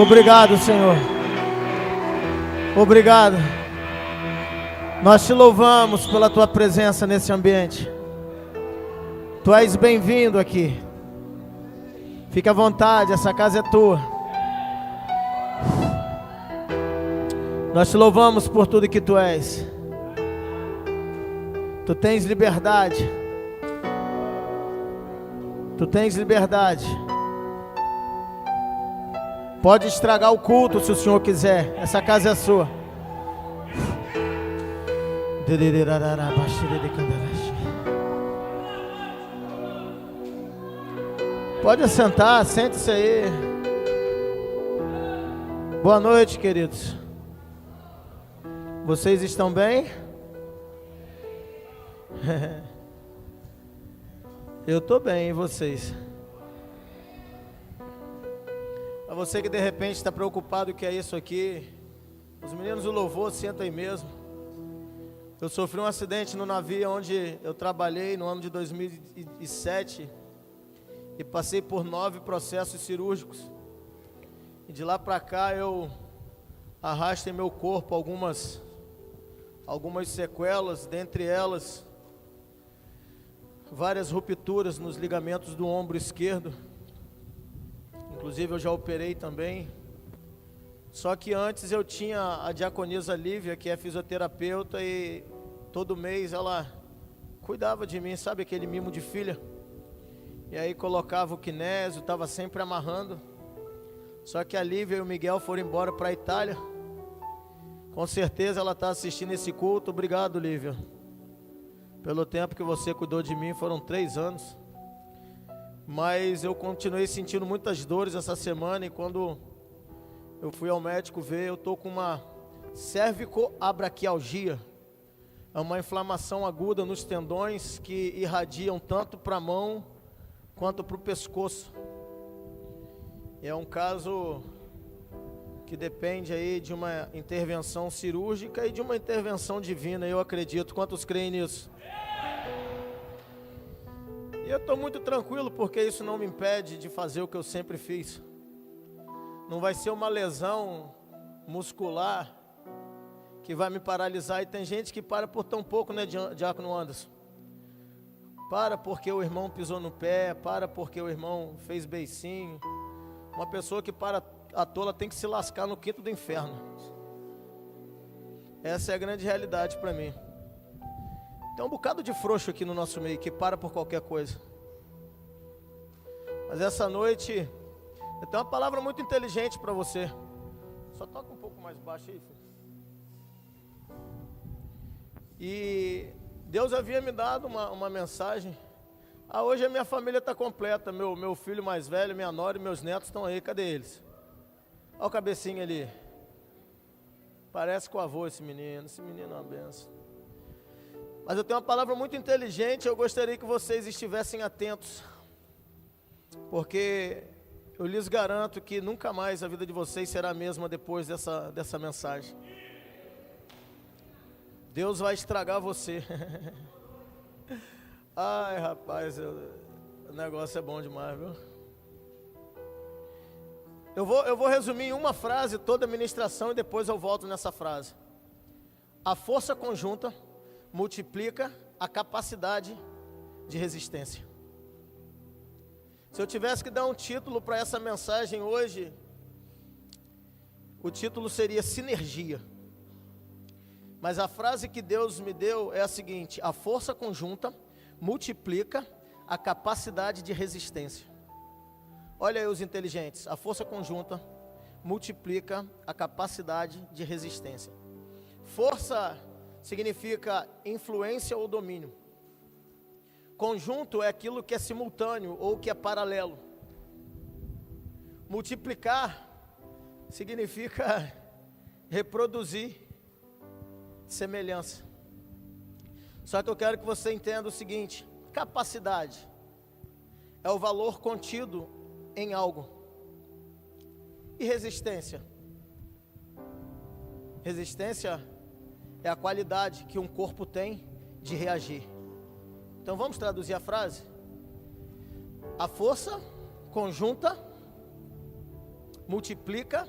Obrigado, Senhor. Obrigado. Nós te louvamos pela tua presença nesse ambiente. Tu és bem-vindo aqui. Fique à vontade, essa casa é tua. Nós te louvamos por tudo que tu és. Tu tens liberdade. Tu tens liberdade. Pode estragar o culto se o Senhor quiser. Essa casa é sua. Pode assentar, sente-se aí. Boa noite, queridos. Vocês estão bem? Eu estou bem, e vocês? A você que de repente está preocupado, o que é isso aqui? Os meninos do louvor, senta aí mesmo. Eu sofri um acidente no navio onde eu trabalhei no ano de 2007 e passei por 9 processos cirúrgicos. E de lá para cá eu arrasto em meu corpo algumas sequelas, dentre elas várias rupturas nos ligamentos do ombro esquerdo. Inclusive eu já operei também. Só que antes eu tinha a diaconisa Lívia, que é fisioterapeuta, e todo mês ela cuidava de mim, sabe aquele mimo de filha? E aí colocava o kinésio, estava sempre amarrando. Só que a Lívia e o Miguel foram embora para a Itália. Com certeza ela está assistindo esse culto. Obrigado, Lívia, pelo tempo que você cuidou de mim, foram 3 anos. Mas eu continuei sentindo muitas dores essa semana, e quando eu fui ao médico ver, eu estou com uma cervicoabraquialgia. É uma inflamação aguda nos tendões que irradiam tanto para a mão quanto para o pescoço. É um caso que depende aí de uma intervenção cirúrgica e de uma intervenção divina, eu acredito. Quantos creem nisso? E eu estou muito tranquilo, porque isso não me impede de fazer o que eu sempre fiz. Não vai ser uma lesão muscular que vai me paralisar. E tem gente que para por tão pouco, né, Diácono Anderson? Para porque o irmão pisou no pé, para porque o irmão fez beicinho. Uma pessoa que para à toa tem que se lascar no quinto do inferno. Essa é a grande realidade para mim. Tem um bocado de frouxo aqui no nosso meio, que para por qualquer coisa. Mas essa noite, eu tenho uma palavra muito inteligente para você. Só toca um pouco mais baixo aí, filho. E Deus havia me dado uma mensagem. Hoje a minha família está completa. Meu filho mais velho, minha nora e meus netos estão aí. Cadê eles? Olha o cabecinho ali. Parece com o avô esse menino. Esse menino é uma benção. Mas eu tenho uma palavra muito inteligente. Eu gostaria que vocês estivessem atentos, porque eu lhes garanto que nunca mais a vida de vocês será a mesma depois dessa mensagem. Deus vai estragar você. Ai, rapaz, o negócio é bom demais, viu? Eu vou resumir em uma frase toda a ministração e depois eu volto nessa frase. A força conjunta multiplica a capacidade de resistência. Se eu tivesse que dar um título para essa mensagem hoje, o título seria Sinergia. Mas a frase que Deus me deu é a seguinte: a força conjunta multiplica a capacidade de resistência. Olha aí os inteligentes, a força conjunta multiplica a capacidade de resistência. Força significa influência ou domínio. Conjunto é aquilo que é simultâneo ou que é paralelo. Multiplicar significa reproduzir semelhança. Só que eu quero que você entenda o seguinte: capacidade é o valor contido em algo. E resistência? Resistência é a qualidade que um corpo tem de reagir. Então vamos traduzir a frase? A força conjunta multiplica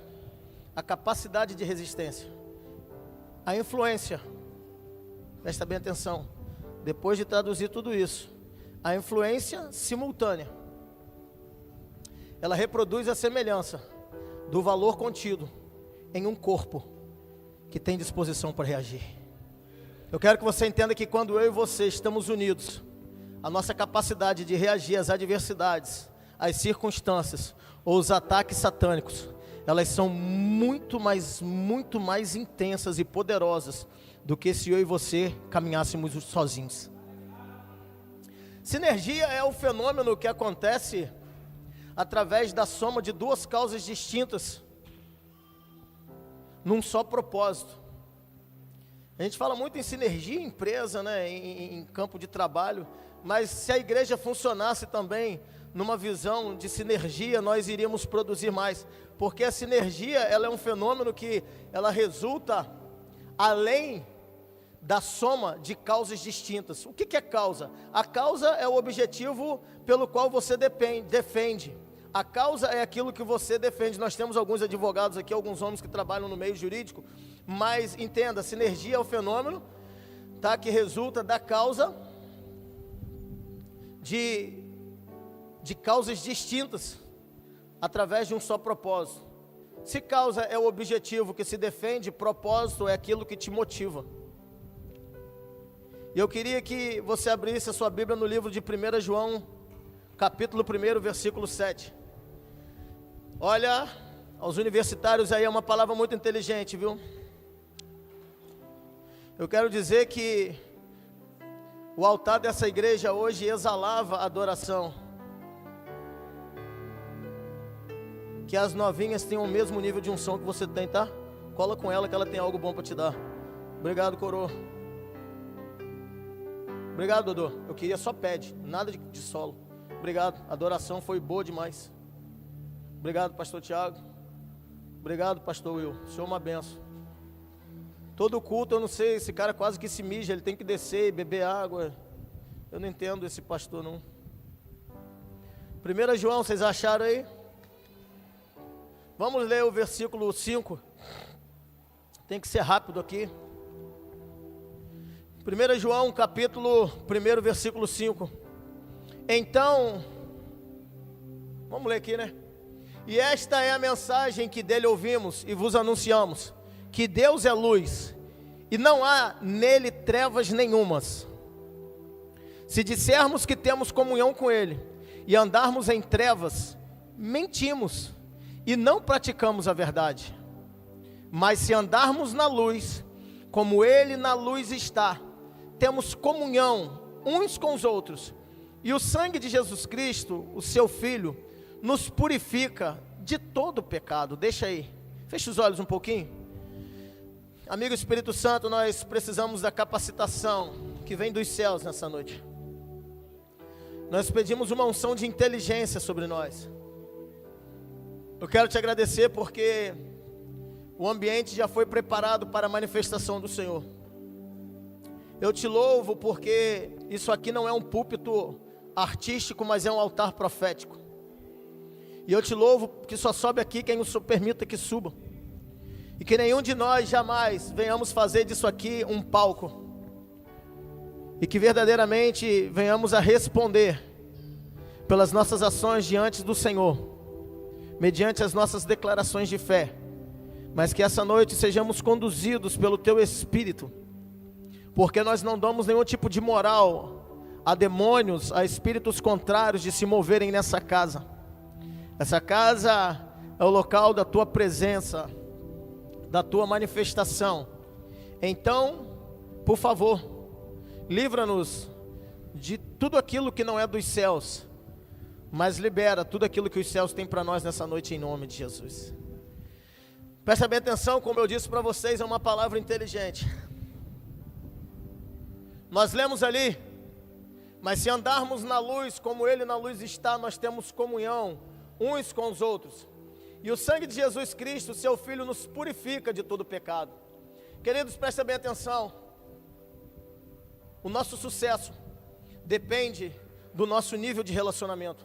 a capacidade de resistência. A influência, presta bem atenção, depois de traduzir tudo isso, a influência simultânea, ela reproduz a semelhança do valor contido em um corpo que tem disposição para reagir. Eu quero que você entenda que quando eu e você estamos unidos, a nossa capacidade de reagir às adversidades, às circunstâncias ou os ataques satânicos, elas são muito mais intensas e poderosas do que se eu e você caminhássemos sozinhos. Sinergia é o fenômeno que acontece através da soma de duas causas distintas num só propósito. A gente fala muito em sinergia em empresa, né, em campo de trabalho, mas se a igreja funcionasse também numa visão de sinergia, nós iríamos produzir mais, porque a sinergia, ela é um fenômeno que ela resulta além da soma de causas distintas. O que é causa? A causa é o objetivo pelo qual você defende. A causa é aquilo que você defende. Nós temos alguns advogados aqui, alguns homens que trabalham no meio jurídico, mas entenda, sinergia é o fenômeno, tá, que resulta da causa de causas distintas, através de um só propósito. Se causa é o objetivo que se defende, propósito é aquilo que te motiva. E eu queria que você abrisse a sua Bíblia no livro de 1 João, capítulo 1, versículo 7. Olha, aos universitários aí é uma palavra muito inteligente, viu? Eu quero dizer que o altar dessa igreja hoje exalava adoração. Que as novinhas tenham o mesmo nível de unção que você tem, tá? Cola com ela que ela tem algo bom para te dar. Obrigado, coroa. Obrigado, Dodô. Eu queria só pede, nada de solo. Obrigado, a adoração foi boa demais. Obrigado, pastor Tiago. Obrigado, pastor Will. O senhor é uma benção. Todo culto, eu não sei, esse cara quase que se mija, ele tem que descer e beber água. Eu não entendo esse pastor, não. 1 João, vocês acharam aí? Vamos ler o versículo 5. Tem que ser rápido aqui. 1 João, capítulo 1, versículo 5. Então, vamos ler aqui, né? E esta é a mensagem que dele ouvimos e vos anunciamos, que Deus é luz, e não há nele trevas nenhumas. Se dissermos que temos comunhão com ele, e andarmos em trevas, mentimos, e não praticamos a verdade. Mas se andarmos na luz, como ele na luz está, temos comunhão uns com os outros, e o sangue de Jesus Cristo, o seu Filho, nos purifica de todo pecado. Deixa aí, fecha os olhos um pouquinho. Amigo Espírito Santo, nós precisamos da capacitação que vem dos céus nessa noite. Nós pedimos uma unção de inteligência sobre nós. Eu quero te agradecer porque o ambiente já foi preparado para a manifestação do Senhor. Eu te louvo porque isso aqui não é um púlpito artístico, mas é um altar profético. E eu te louvo que só sobe aqui quem o Senhor permita que suba. E que nenhum de nós jamais venhamos fazer disso aqui um palco. E que verdadeiramente venhamos a responder pelas nossas ações diante do Senhor, mediante as nossas declarações de fé. Mas que essa noite sejamos conduzidos pelo Teu Espírito, porque nós não damos nenhum tipo de moral a demônios, a espíritos contrários de se moverem nessa casa. Essa casa é o local da Tua presença, da Tua manifestação. Então, por favor, livra-nos de tudo aquilo que não é dos céus, mas libera tudo aquilo que os céus têm para nós nessa noite em nome de Jesus. Presta bem atenção, como eu disse para vocês, é uma palavra inteligente. Nós lemos ali, mas se andarmos na luz, como Ele na luz está, nós temos comunhão uns com os outros. E o sangue de Jesus Cristo, seu Filho, nos purifica de todo pecado. Queridos, prestem bem atenção. O nosso sucesso depende do nosso nível de relacionamento.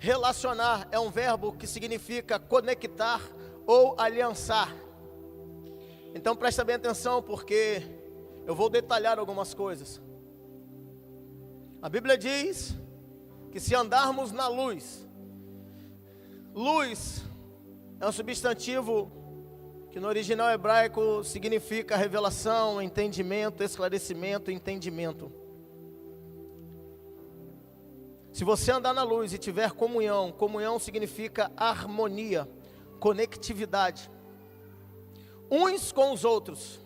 Relacionar é um verbo que significa conectar ou aliançar. Então presta bem atenção, porque eu vou detalhar algumas coisas. A Bíblia diz que se andarmos na luz, luz é um substantivo que no original hebraico significa revelação, entendimento, esclarecimento, entendimento. Se você andar na luz e tiver comunhão, comunhão significa harmonia, conectividade, uns com os outros.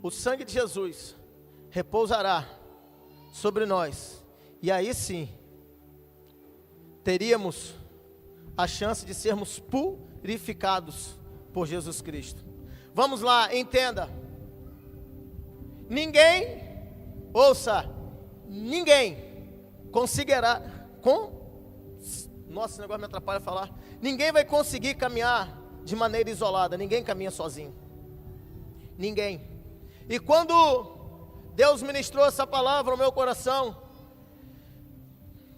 O sangue de Jesus repousará sobre nós, e aí sim, teríamos a chance de sermos purificados por Jesus Cristo. Vamos lá, entenda. Ninguém, ouça, ninguém conseguirá, nossa, esse negócio me atrapalha falar. Ninguém vai conseguir caminhar de maneira isolada, ninguém caminha sozinho. Ninguém. E quando Deus ministrou essa palavra ao meu coração,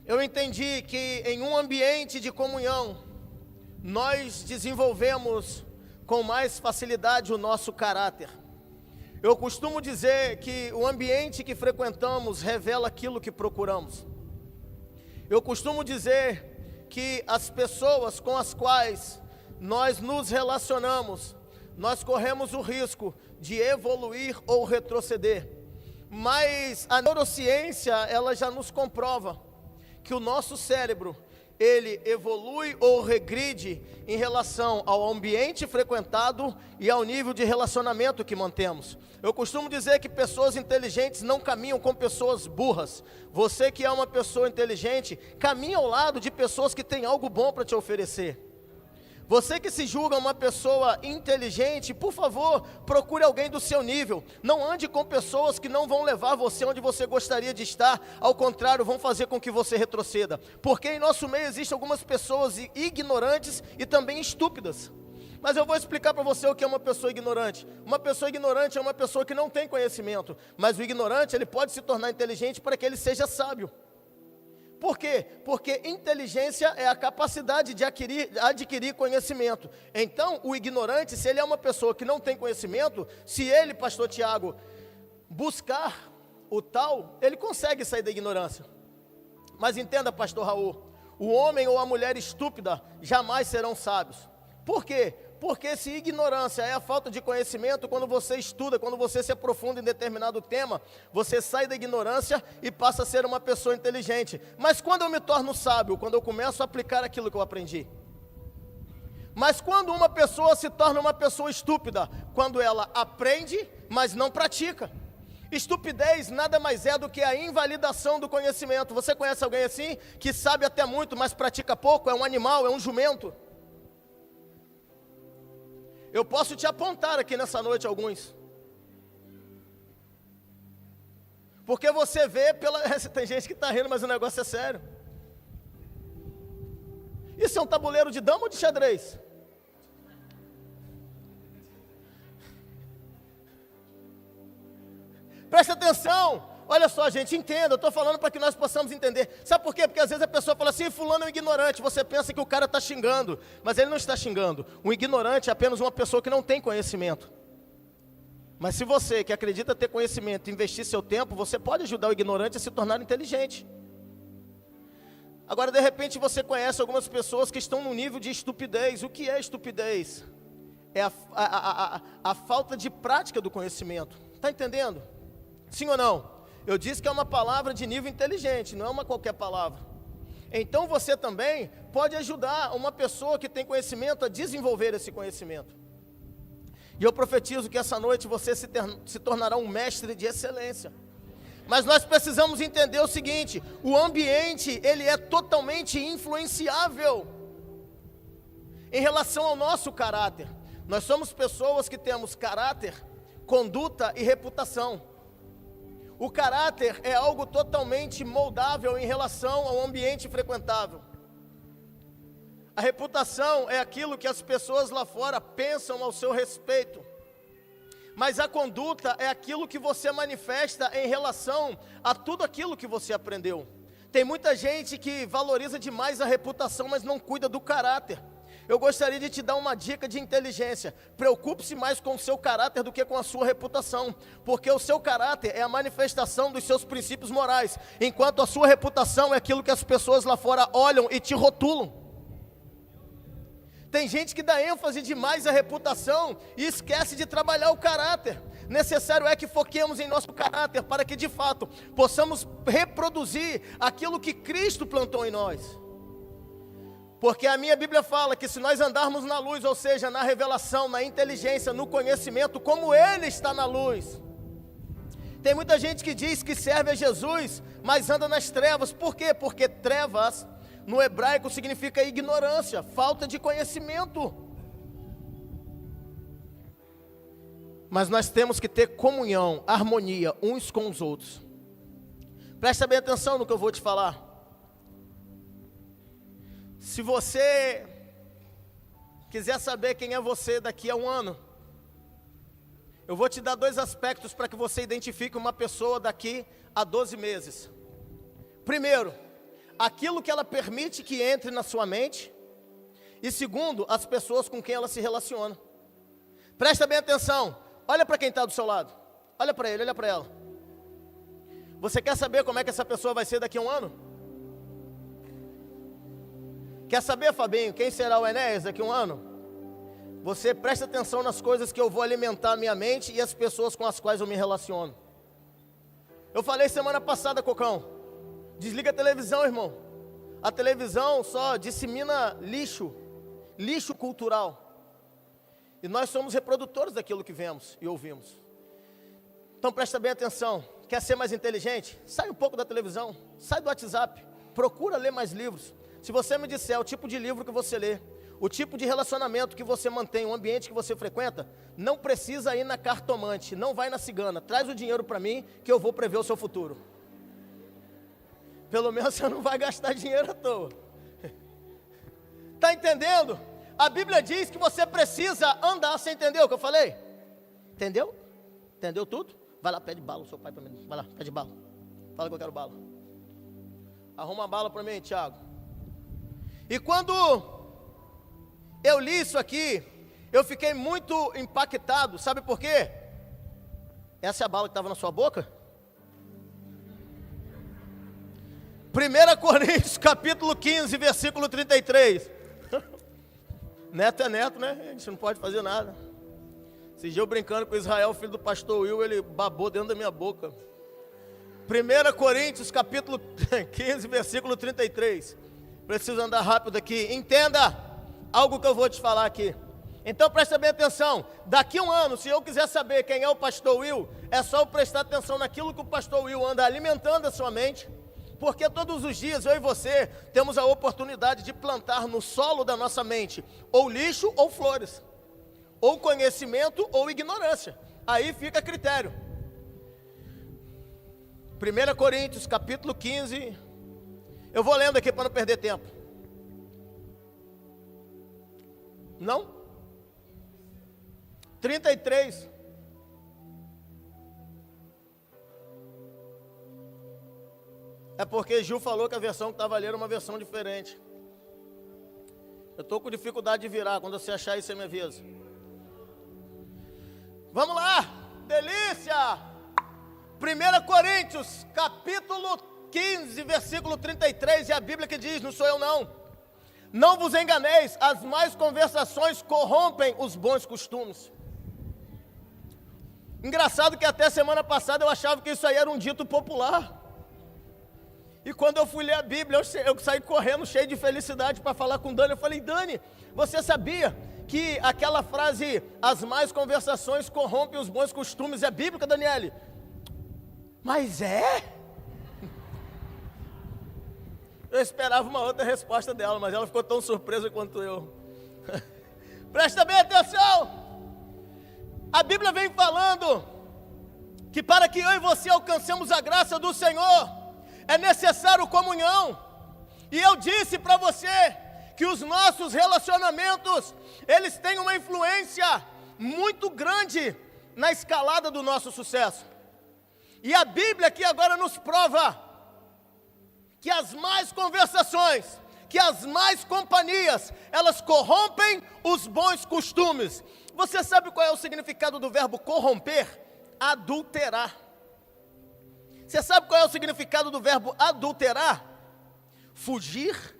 eu entendi que em um ambiente de comunhão, nós desenvolvemos com mais facilidade o nosso caráter. Eu costumo dizer que o ambiente que frequentamos revela aquilo que procuramos. Eu costumo dizer que as pessoas com as quais nós nos relacionamos, nós corremos o risco de evoluir ou retroceder. Mas a neurociência, ela já nos comprova que o nosso cérebro, ele evolui ou regride em relação ao ambiente frequentado e ao nível de relacionamento que mantemos. Eu costumo dizer que pessoas inteligentes não caminham com pessoas burras. Você que é uma pessoa inteligente, caminha ao lado de pessoas que têm algo bom para te oferecer. Você que se julga uma pessoa inteligente, por favor, procure alguém do seu nível. Não ande com pessoas que não vão levar você onde você gostaria de estar. Ao contrário, vão fazer com que você retroceda. Porque em nosso meio existem algumas pessoas ignorantes e também estúpidas. Mas eu vou explicar para você o que é uma pessoa ignorante. Uma pessoa ignorante é uma pessoa que não tem conhecimento. Mas o ignorante, ele pode se tornar inteligente para que ele seja sábio. Por quê? Porque inteligência é a capacidade de adquirir conhecimento. Então, o ignorante, se ele é uma pessoa que não tem conhecimento, se ele, pastor Tiago, buscar o tal, ele consegue sair da ignorância. Mas entenda, pastor Raul, o homem ou a mulher estúpida jamais serão sábios. Por quê? Porque se ignorância é a falta de conhecimento, quando você estuda, quando você se aprofunda em determinado tema, você sai da ignorância e passa a ser uma pessoa inteligente. Mas quando eu me torno sábio? Quando eu começo a aplicar aquilo que eu aprendi. Mas quando uma pessoa se torna uma pessoa estúpida? Quando ela aprende, mas não pratica. Estupidez nada mais é do que a invalidação do conhecimento. Você conhece alguém assim? Que sabe até muito, mas pratica pouco? É um animal, é um jumento. Eu posso te apontar aqui nessa noite alguns. Porque você vê pela... Tem gente que está rindo, mas o negócio é sério. Isso é um tabuleiro de dama ou de xadrez? Presta atenção. Olha só, gente, entenda, eu estou falando para que nós possamos entender. Sabe por quê? Porque às vezes a pessoa fala assim, fulano é um ignorante, você pensa que o cara está xingando, mas ele não está xingando. Um ignorante é apenas uma pessoa que não tem conhecimento. Mas se você, que acredita ter conhecimento, investir seu tempo, você pode ajudar o ignorante a se tornar inteligente. Agora, de repente, você conhece algumas pessoas que estão no nível de estupidez. O que é estupidez? É a falta de prática do conhecimento. Está entendendo? Sim ou não? Eu disse que é uma palavra de nível inteligente, não é uma qualquer palavra. Então você também pode ajudar uma pessoa que tem conhecimento a desenvolver esse conhecimento. E eu profetizo que essa noite você se tornará um mestre de excelência. Mas nós precisamos entender o seguinte, o ambiente, ele é totalmente influenciável em relação ao nosso caráter. Nós somos pessoas que temos caráter, conduta e reputação. O caráter é algo totalmente moldável em relação ao ambiente frequentável. A reputação é aquilo que as pessoas lá fora pensam ao seu respeito. Mas a conduta é aquilo que você manifesta em relação a tudo aquilo que você aprendeu. Tem muita gente que valoriza demais a reputação, mas não cuida do caráter. Eu gostaria de te dar uma dica de inteligência. Preocupe-se mais com o seu caráter do que com a sua reputação, porque o seu caráter é a manifestação dos seus princípios morais, enquanto a sua reputação é aquilo que as pessoas lá fora olham e te rotulam. Tem gente que dá ênfase demais à reputação e esquece de trabalhar o caráter. Necessário é que foquemos em nosso caráter para que de fato possamos reproduzir aquilo que Cristo plantou em nós. Porque a minha Bíblia fala que se nós andarmos na luz, ou seja, na revelação, na inteligência, no conhecimento, como Ele está na luz. Tem muita gente que diz que serve a Jesus, mas anda nas trevas. Por quê? Porque trevas no hebraico significa ignorância, falta de conhecimento. Mas nós temos que ter comunhão, harmonia uns com os outros. Presta bem atenção no que eu vou te falar. Se você quiser saber quem é você daqui a um ano, eu vou te dar 2 aspectos para que você identifique uma pessoa daqui a 12 meses. Primeiro, aquilo que ela permite que entre na sua mente. E segundo, as pessoas com quem ela se relaciona. Presta bem atenção, olha para quem está do seu lado. Olha para ele, olha para ela. Você quer saber como é que essa pessoa vai ser daqui a um ano? Quer saber, Fabinho, quem será o Enéas daqui a um ano? Você presta atenção nas coisas que eu vou alimentar a minha mente e as pessoas com as quais eu me relaciono. Eu falei semana passada, Cocão, desliga a televisão, irmão. A televisão só dissemina lixo cultural. E nós somos reprodutores daquilo que vemos e ouvimos. Então presta bem atenção. Quer ser mais inteligente? Sai um pouco da televisão, sai do WhatsApp, procura ler mais livros. Se você me disser o tipo de livro que você lê, o tipo de relacionamento que você mantém, o ambiente que você frequenta, não precisa ir na cartomante, não vai na cigana, traz o dinheiro para mim que eu vou prever o seu futuro. Pelo menos você não vai gastar dinheiro à toa. Está entendendo? A Bíblia diz que você precisa andar, você entendeu o que eu falei? Entendeu? Entendeu tudo? Vai lá, pede bala, seu pai para mim, vai lá, pede bala. Fala que eu quero bala. Arruma a bala para mim, Thiago. E quando eu li isso aqui, eu fiquei muito impactado, sabe por quê? Essa é a bala que estava na sua boca? 1 Coríntios capítulo 15, versículo 33. Neto é neto, né? A gente não pode fazer nada. Esse dia eu brincando com o Israel, filho do pastor Will, ele babou dentro da minha boca. 1 Coríntios capítulo 15, versículo 33. Preciso andar rápido aqui. Entenda algo que eu vou te falar aqui. Então presta bem atenção. Daqui a um ano, se eu quiser saber quem é o pastor Will, é só eu prestar atenção naquilo que o pastor Will anda alimentando a sua mente. Porque todos os dias eu e você temos a oportunidade de plantar no solo da nossa mente ou lixo ou flores, ou conhecimento ou ignorância. Aí fica a critério. 1 Coríntios capítulo 15. Eu vou lendo aqui para não perder tempo. Não? 33. É porque Gil falou que a versão que estava ali era uma versão diferente. Eu estou com dificuldade de virar. Quando você achar isso, você me avisa. Vamos lá! Delícia! 1 Coríntios, capítulo 15, versículo 33, é a Bíblia que diz, não sou eu não. Não vos enganeis, as más conversações corrompem os bons costumes. Engraçado que até semana passada eu achava que isso aí era um dito popular. E quando eu fui ler a Bíblia, eu saí correndo cheio de felicidade para falar com Dani. Eu falei, Dani, você sabia que aquela frase, as más conversações corrompem os bons costumes, é bíblica, Daniele? Mas é? Eu esperava uma outra resposta dela, mas ela ficou tão surpresa quanto eu. Presta bem atenção. A Bíblia vem falando que para que eu e você alcancemos a graça do Senhor, é necessário comunhão. E eu disse para você que os nossos relacionamentos, eles têm uma influência muito grande na escalada do nosso sucesso. E a Bíblia aqui agora nos prova que as más conversações, que as más companhias, elas corrompem os bons costumes. Você sabe qual é o significado do verbo corromper? Adulterar. Você sabe qual é o significado do verbo adulterar? Fugir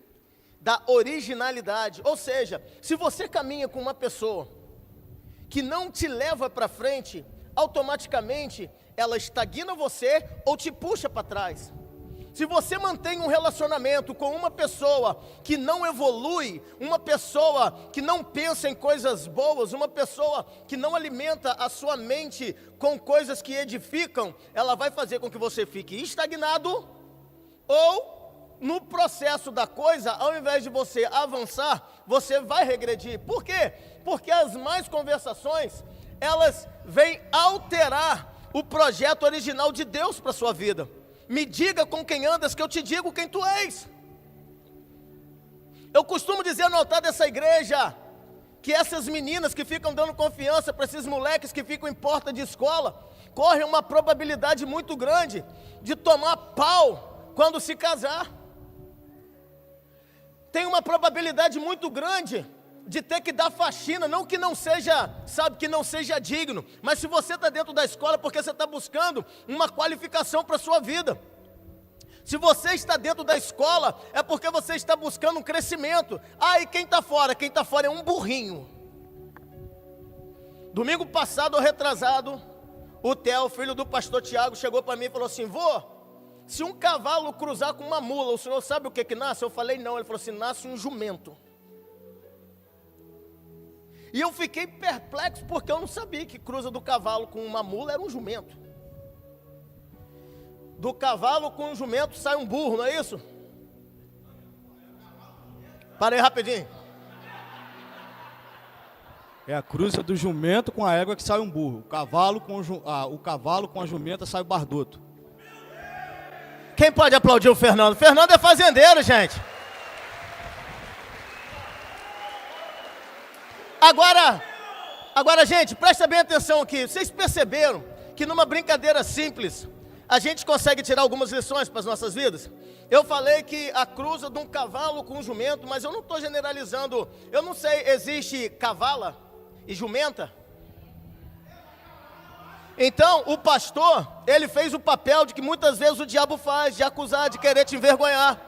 da originalidade. Ou seja, se você caminha com uma pessoa que não te leva para frente, automaticamente ela estagna você ou te puxa para trás. Se você mantém um relacionamento com uma pessoa que não evolui, uma pessoa que não pensa em coisas boas, uma pessoa que não alimenta a sua mente com coisas que edificam, ela vai fazer com que você fique estagnado ou, no processo da coisa, ao invés de você avançar, você vai regredir. Por quê? Porque as más conversações, elas vêm alterar o projeto original de Deus para a sua vida. Me diga com quem andas, que eu te digo quem tu és. Eu costumo dizer no altar dessa igreja, que essas meninas que ficam dando confiança para esses moleques que ficam em porta de escola, correm uma probabilidade muito grande de tomar pau quando se casar. Tem uma probabilidade muito grande de ter que dar faxina, não que não seja, sabe, que não seja digno, mas se você está dentro da escola, porque você está buscando uma qualificação para a sua vida. Se você está dentro da escola, é porque você está buscando um crescimento. E quem está fora? Quem está fora é um burrinho. Domingo passado, ou retrasado, o Theo, filho do pastor Tiago, chegou para mim e falou assim: vô, se um cavalo cruzar com uma mula, o senhor sabe o que nasce? Eu falei não. Ele falou assim: nasce um jumento. E eu fiquei perplexo, porque eu não sabia que cruza do cavalo com uma mula era um jumento. Do cavalo com um jumento sai um burro, não é isso? Para aí rapidinho. É a cruza do jumento com a égua que sai um burro. O cavalo com a jumenta sai o bardoto. Quem pode aplaudir o Fernando? Fernando é fazendeiro, gente. Agora, gente, presta bem atenção aqui. Vocês perceberam que numa brincadeira simples, a gente consegue tirar algumas lições para as nossas vidas? Eu falei que a cruza de um cavalo com um jumento, mas eu não estou generalizando. Eu não sei, existe cavala e jumenta? Então, o pastor, ele fez o papel de que muitas vezes o diabo faz, de acusar, de querer te envergonhar.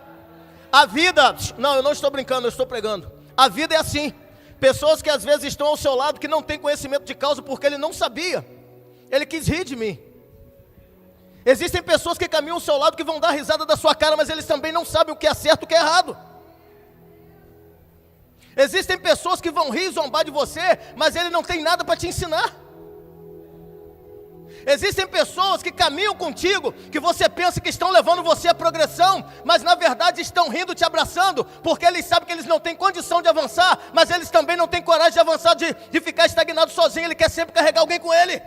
A vida, não, eu não estou brincando, eu estou pregando. A vida é assim. Pessoas que às vezes estão ao seu lado, que não têm conhecimento de causa, porque ele não sabia. Ele quis rir de mim. Existem pessoas que caminham ao seu lado, que vão dar risada da sua cara, mas eles também não sabem o que é certo e o que é errado. Existem pessoas que vão rir e zombar de você, mas ele não tem nada para te ensinar. Existem pessoas que caminham contigo, que você pensa que estão levando você à progressão, mas na verdade estão rindo, te abraçando, porque eles sabem que eles não têm condição de avançar, mas eles também não têm coragem de avançar, de ficar estagnado sozinho. Ele quer sempre carregar alguém com ele.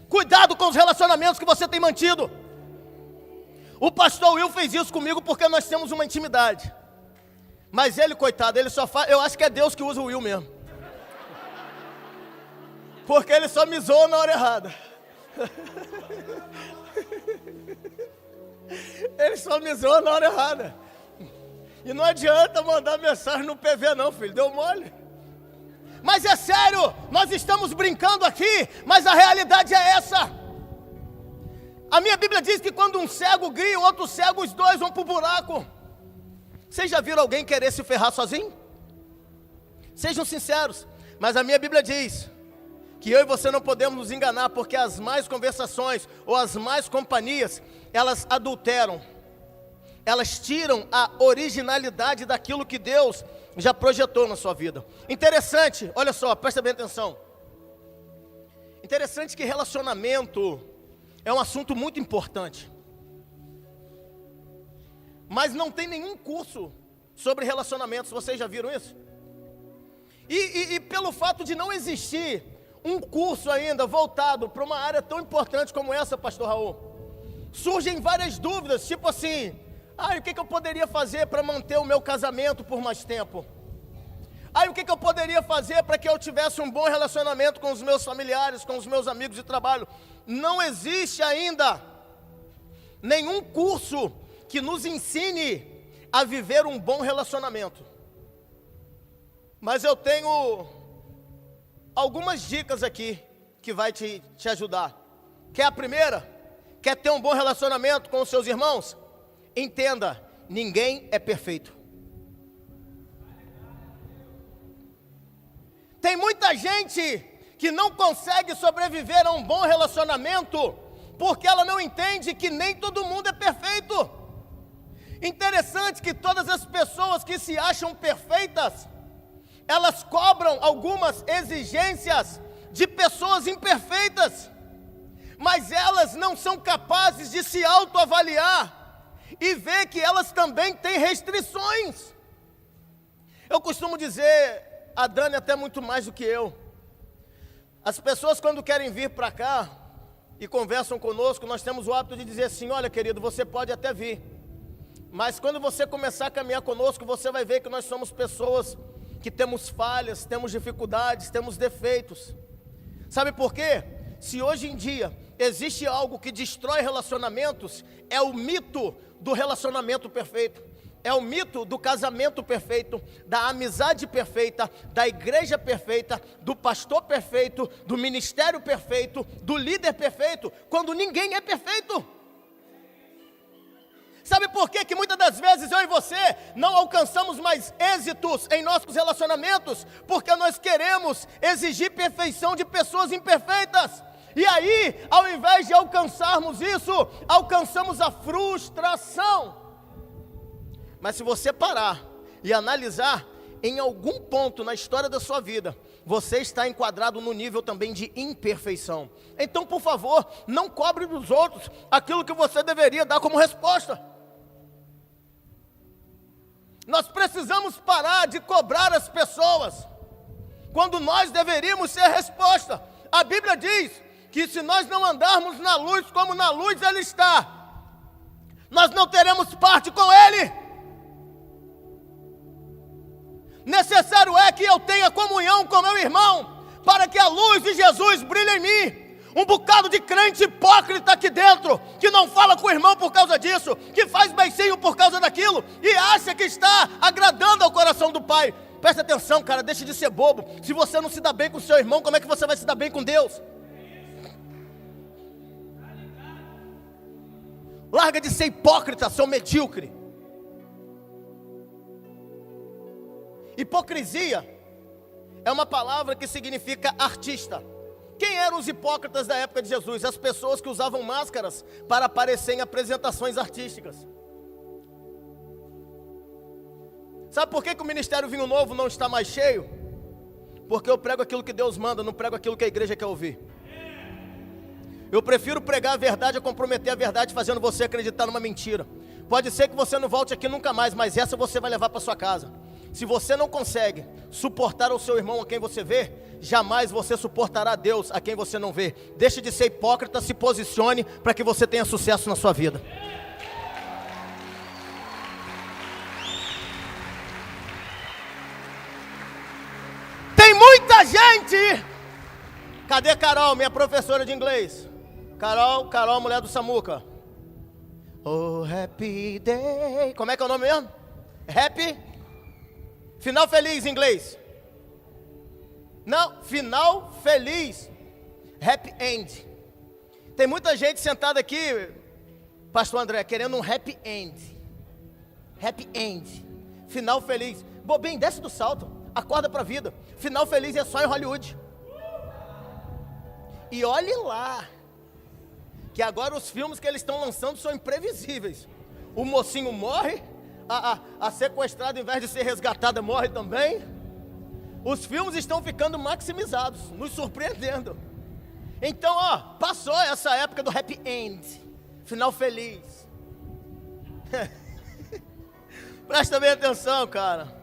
Cuidado com os relacionamentos que você tem mantido. O pastor Will fez isso comigo porque nós temos uma intimidade, mas ele, coitado, ele só faz, eu acho que é Deus que usa o Will mesmo, porque ele só me zoa na hora errada. Ele só me zoa na hora errada. E não adianta mandar mensagem no PV não, filho, deu mole. Mas é sério, nós estamos brincando aqui, mas a realidade é essa. A minha Bíblia diz que quando um cego grita, o outro cego, os dois vão para o buraco. Vocês já viram alguém querer se ferrar sozinho? Sejam sinceros. Mas a minha Bíblia diz que eu e você não podemos nos enganar, porque as más conversações ou as más companhias, elas adulteram, elas tiram a originalidade daquilo que Deus já projetou na sua vida. Interessante, olha só, presta bem atenção. Interessante que relacionamento é um assunto muito importante, mas não tem nenhum curso sobre relacionamentos. Vocês já viram isso? E pelo fato de não existir um curso ainda voltado para uma área tão importante como essa, pastor Raul, surgem várias dúvidas, tipo assim: o que eu poderia fazer para manter o meu casamento por mais tempo? O que eu poderia fazer para que eu tivesse um bom relacionamento com os meus familiares, com os meus amigos de trabalho? Não existe ainda nenhum curso que nos ensine a viver um bom relacionamento. Mas eu tenho algumas dicas aqui que vai te ajudar. Quer a primeira? Quer ter um bom relacionamento com os seus irmãos? Entenda, ninguém é perfeito. Tem muita gente que não consegue sobreviver a um bom relacionamento porque ela não entende que nem todo mundo é perfeito. Interessante que todas as pessoas que se acham perfeitas, elas cobram algumas exigências de pessoas imperfeitas, mas elas não são capazes de se autoavaliar e ver que elas também têm restrições. Eu costumo dizer, a Dani até muito mais do que eu, as pessoas quando querem vir para cá e conversam conosco, nós temos o hábito de dizer assim: olha querido, você pode até vir, mas quando você começar a caminhar conosco, você vai ver que nós somos pessoas que temos falhas, temos dificuldades, temos defeitos. Sabe por quê? Se hoje em dia existe algo que destrói relacionamentos, é o mito do relacionamento perfeito. É o mito do casamento perfeito, da amizade perfeita, da igreja perfeita, do pastor perfeito, do ministério perfeito, do líder perfeito, quando ninguém é perfeito. Sabe por quê que muitas das vezes eu e você não alcançamos mais êxitos em nossos relacionamentos? Porque nós queremos exigir perfeição de pessoas imperfeitas. E aí, ao invés de alcançarmos isso, alcançamos a frustração. Mas se você parar e analisar, em algum ponto na história da sua vida, você está enquadrado no nível também de imperfeição. Então, por favor, não cobre dos outros aquilo que você deveria dar como resposta. Nós precisamos parar de cobrar as pessoas, quando nós deveríamos ser a resposta. A Bíblia diz que se nós não andarmos na luz como na luz Ele está, nós não teremos parte com Ele. Necessário é que eu tenha comunhão com meu irmão, para que a luz de Jesus brilhe em mim. Um bocado de crente hipócrita aqui dentro, que não fala com o irmão por causa disso, que faz beicinho por causa daquilo, e acha que está agradando ao coração do Pai. Presta atenção, cara, deixa de ser bobo. Se você não se dá bem com o seu irmão, como é que você vai se dar bem com Deus? Larga de ser hipócrita, seu medíocre. Hipocrisia é uma palavra que significa artista. Quem eram os hipócritas da época de Jesus? As pessoas que usavam máscaras para aparecer em apresentações artísticas. Sabe por que o Ministério Vinho Novo não está mais cheio? Porque eu prego aquilo que Deus manda, não prego aquilo que a igreja quer ouvir. Eu prefiro pregar a verdade a comprometer a verdade, fazendo você acreditar numa mentira. Pode ser que você não volte aqui nunca mais, mas essa você vai levar para sua casa. Se você não consegue suportar o seu irmão a quem você vê, jamais você suportará Deus a quem você não vê. Deixe de ser hipócrita, se posicione para que você tenha sucesso na sua vida. Tem muita gente. Cadê Carol, minha professora de inglês? Carol, mulher do Samuca. Oh, happy day. Como é que é o nome mesmo? Happy? Final feliz em inglês. Não, final feliz. Happy end. Tem muita gente sentada aqui, pastor André, querendo um happy end. Happy end. Final feliz. Bobinho, desce do salto. Acorda pra vida. Final feliz é só em Hollywood. E olhe lá, que agora os filmes que eles estão lançando são imprevisíveis. O mocinho morre, a sequestrada, em vez de ser resgatada, morre também. Os filmes estão ficando maximizados, nos surpreendendo. Então, passou essa época do happy end, final feliz. Presta bem atenção, cara.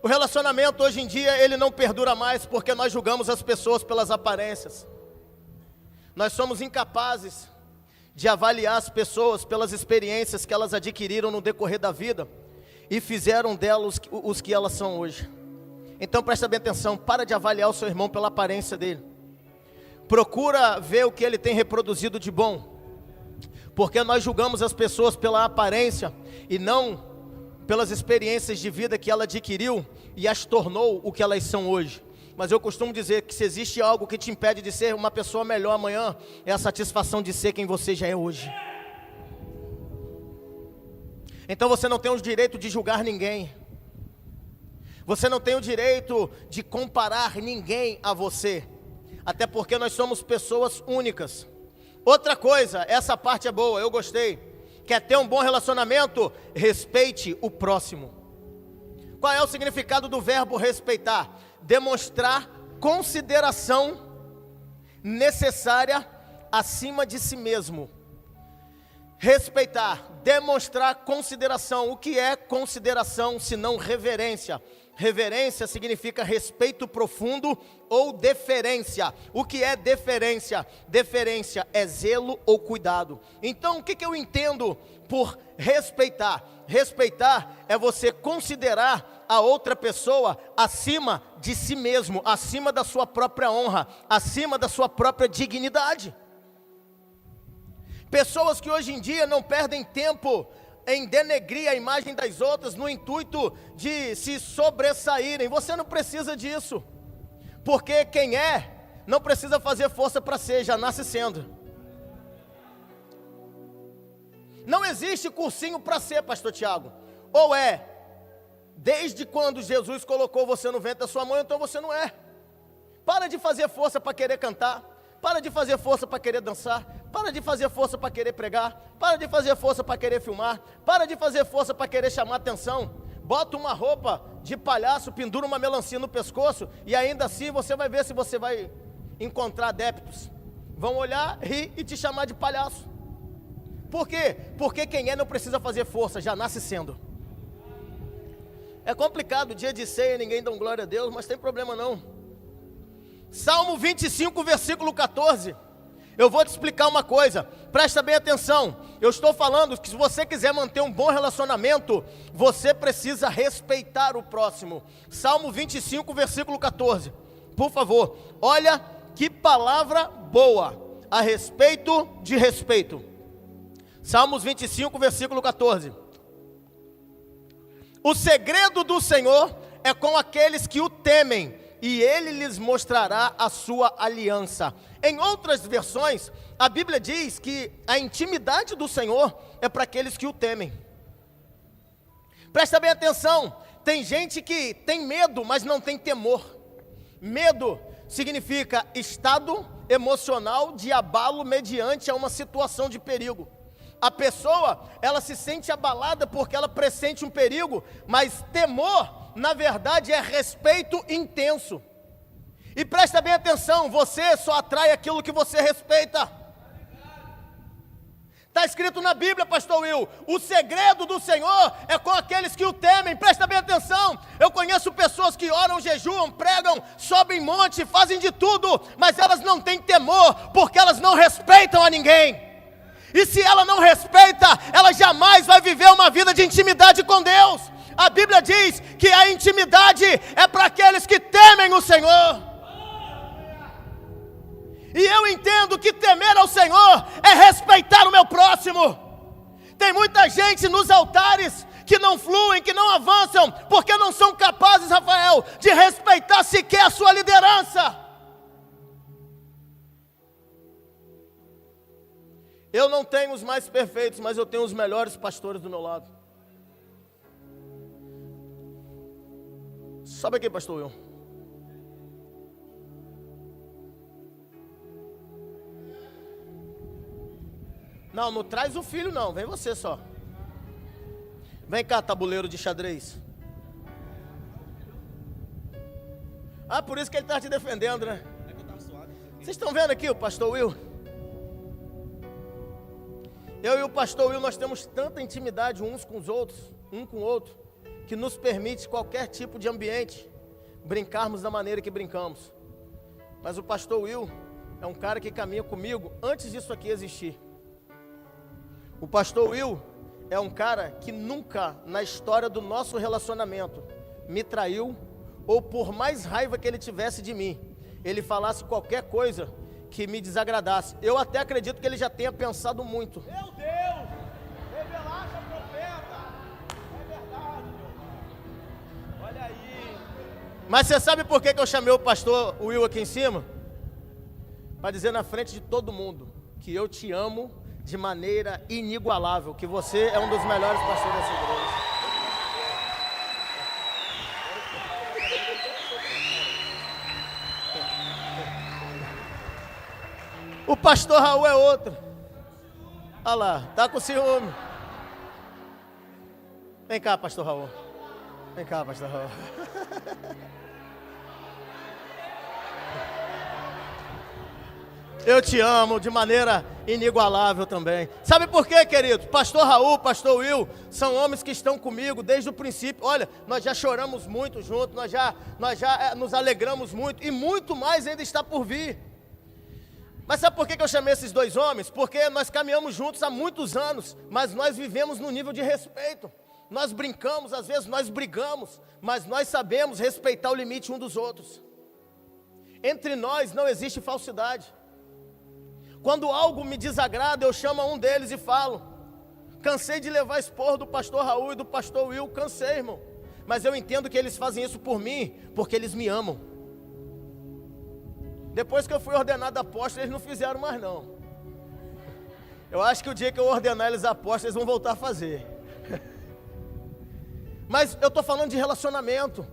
O relacionamento hoje em dia, ele não perdura mais porque nós julgamos as pessoas pelas aparências. Nós somos incapazes de avaliar as pessoas pelas experiências que elas adquiriram no decorrer da vida e fizeram delas os que elas são hoje. Então presta bem atenção, para de avaliar o seu irmão pela aparência dele. Procura ver o que ele tem reproduzido de bom. Porque nós julgamos as pessoas pela aparência e não pelas experiências de vida que ela adquiriu e as tornou o que elas são hoje. Mas eu costumo dizer que se existe algo que te impede de ser uma pessoa melhor amanhã, é a satisfação de ser quem você já é hoje. Então você não tem o direito de julgar ninguém. Você não tem o direito de comparar ninguém a você. Até porque nós somos pessoas únicas. Outra coisa, essa parte é boa, eu gostei. Quer ter um bom relacionamento? Respeite o próximo. Qual é o significado do verbo respeitar? Demonstrar consideração necessária acima de si mesmo. Respeitar, demonstrar consideração. O que é consideração se não reverência? Reverência significa respeito profundo ou deferência. O que é deferência? Deferência é zelo ou cuidado. Então, o que eu entendo por respeitar? Respeitar é você considerar a outra pessoa acima de si mesmo, acima da sua própria honra, acima da sua própria dignidade. Pessoas que hoje em dia não perdem tempo em denegrir a imagem das outras no intuito de se sobressaírem. Você não precisa disso, porque quem é, não precisa fazer força para ser, já nasce sendo. Não existe cursinho para ser, pastor Tiago. Ou é, desde quando Jesus colocou você no ventre da sua mãe, então você não é. Para de fazer força para querer cantar. Para de fazer força para querer dançar. Para de fazer força para querer pregar. Para de fazer força para querer filmar. Para de fazer força para querer chamar atenção. Bota uma roupa de palhaço, pendura uma melancia no pescoço e ainda assim você vai ver se você vai encontrar adeptos. Vão olhar, rir e te chamar de palhaço. Por quê? Porque quem é não precisa fazer força, já nasce sendo. É complicado, dia de ceia, ninguém dá um glória a Deus, mas tem problema não. Salmo 25, versículo 14. Eu vou te explicar uma coisa, presta bem atenção. Eu estou falando que se você quiser manter um bom relacionamento, você precisa respeitar o próximo. Salmo 25, versículo 14. Por favor, olha que palavra boa a respeito de respeito. Salmos 25, versículo 14. O segredo do Senhor é com aqueles que o temem, e Ele lhes mostrará a sua aliança. Em outras versões, a Bíblia diz que a intimidade do Senhor é para aqueles que o temem. Presta bem atenção, tem gente que tem medo, mas não tem temor. Medo significa estado emocional de abalo mediante a uma situação de perigo. A pessoa, ela se sente abalada porque ela pressente um perigo, mas temor, na verdade, é respeito intenso. E presta bem atenção, você só atrai aquilo que você respeita. Está escrito na Bíblia, pastor Will, o segredo do Senhor é com aqueles que o temem. Presta bem atenção, eu conheço pessoas que oram, jejuam, pregam, sobem monte, fazem de tudo, mas elas não têm temor, porque elas não respeitam a ninguém. E se ela não respeita, ela jamais vai viver uma vida de intimidade com Deus. A Bíblia diz que a intimidade é para aqueles que temem o Senhor. E eu entendo que temer ao Senhor é respeitar o meu próximo. Tem muita gente nos altares que não fluem, que não avançam, porque não são capazes, Rafael, de respeitar sequer a sua liderança. Eu não tenho os mais perfeitos, mas eu tenho os melhores pastores do meu lado. Sobe aqui, pastor Will. Não, não traz o filho não, vem você só. Vem cá, tabuleiro de xadrez. Ah, por isso que ele está te defendendo, né? Vocês estão vendo aqui o pastor Will? Eu e o pastor Will, nós temos tanta intimidade uns com os outros, um com o outro, que nos permite qualquer tipo de ambiente, brincarmos da maneira que brincamos. Mas o pastor Will é um cara que caminha comigo antes disso aqui existir. O pastor Will é um cara que nunca na história do nosso relacionamento me traiu, ou por mais raiva que ele tivesse de mim, ele falasse qualquer coisa que me desagradasse. Eu até acredito que ele já tenha pensado muito. Meu Deus! Revelaste a profeta! É verdade, meu irmão. Olha aí. Mas você sabe por que eu chamei o pastor Will aqui em cima? Para dizer na frente de todo mundo que eu te amo de maneira inigualável, que você é um dos melhores pastores dessa igreja. O pastor Raul é outro. Olha lá, tá com ciúme. Vem cá, pastor Raul. Vem cá, pastor Raul. Eu te amo de maneira inigualável também. Sabe por quê, querido? Pastor Raul, pastor Will, são homens que estão comigo desde o princípio. Olha, nós já choramos muito juntos, nós já nos alegramos muito, e muito mais ainda está por vir. Mas sabe por que eu chamei esses dois homens? Porque nós caminhamos juntos há muitos anos, mas nós vivemos no nível de respeito. Nós brincamos, às vezes nós brigamos, mas nós sabemos respeitar o limite um dos outros. Entre nós não existe falsidade. Quando algo me desagrada, eu chamo um deles e falo: cansei de levar esporro do pastor Raul e do pastor Will, cansei, irmão. Mas eu entendo que eles fazem isso por mim, porque eles me amam. Depois que eu fui ordenado apóstolo, eles não fizeram mais não. Eu acho que o dia que eu ordenar eles apóstolos, eles vão voltar a fazer. Mas eu estou falando de relacionamento.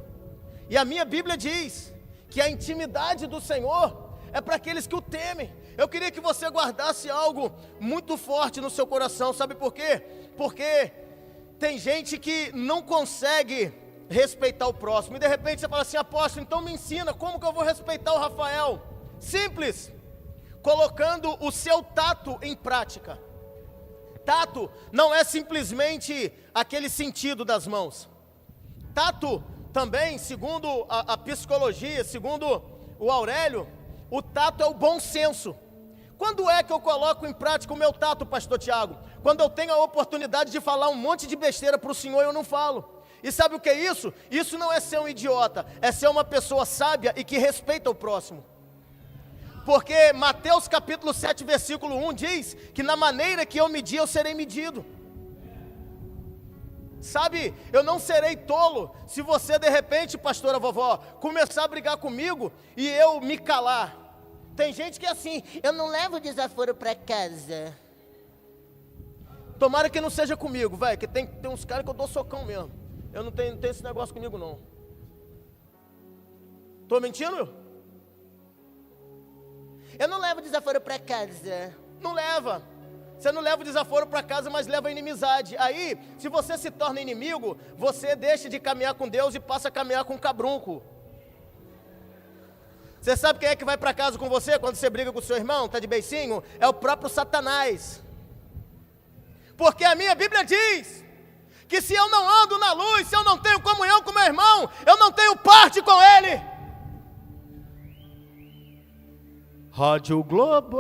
E a minha Bíblia diz que a intimidade do Senhor é para aqueles que o temem. Eu queria que você guardasse algo muito forte no seu coração. Sabe por quê? Porque tem gente que não consegue respeitar o próximo. E de repente você fala assim: apóstolo, então me ensina como que eu vou respeitar o Rafael. Simples, colocando o seu tato em prática. Tato não é simplesmente aquele sentido das mãos. Tato também, segundo a psicologia, segundo o Aurélio, o tato é o bom senso. Quando é que eu coloco em prática o meu tato, pastor Tiago? Quando eu tenho a oportunidade de falar um monte de besteira para o Senhor e eu não falo. E sabe o que é isso? Isso não é ser um idiota, é ser uma pessoa sábia e que respeita o próximo. Porque Mateus capítulo 7, versículo 1 diz que na maneira que eu medir, eu serei medido. Sabe, eu não serei tolo se você de repente, pastora vovó, começar a brigar comigo e eu me calar. Tem gente que é assim: eu não levo desaforo para casa. Tomara que não seja comigo, velho, que tem uns caras que eu dou socão mesmo. Eu não tenho esse negócio comigo não. Tô mentindo? Eu não levo desaforo para casa. Não leva. Você não leva o desaforo para casa, mas leva a inimizade. Aí, se você se torna inimigo, você deixa de caminhar com Deus e passa a caminhar com o cabrunco. Você sabe quem é que vai para casa com você quando você briga com o seu irmão, tá de beicinho? É o próprio Satanás. Porque a minha Bíblia diz que se eu não ando na luz, se eu não tenho comunhão com meu irmão, eu não tenho parte com ele. Rádio Globo.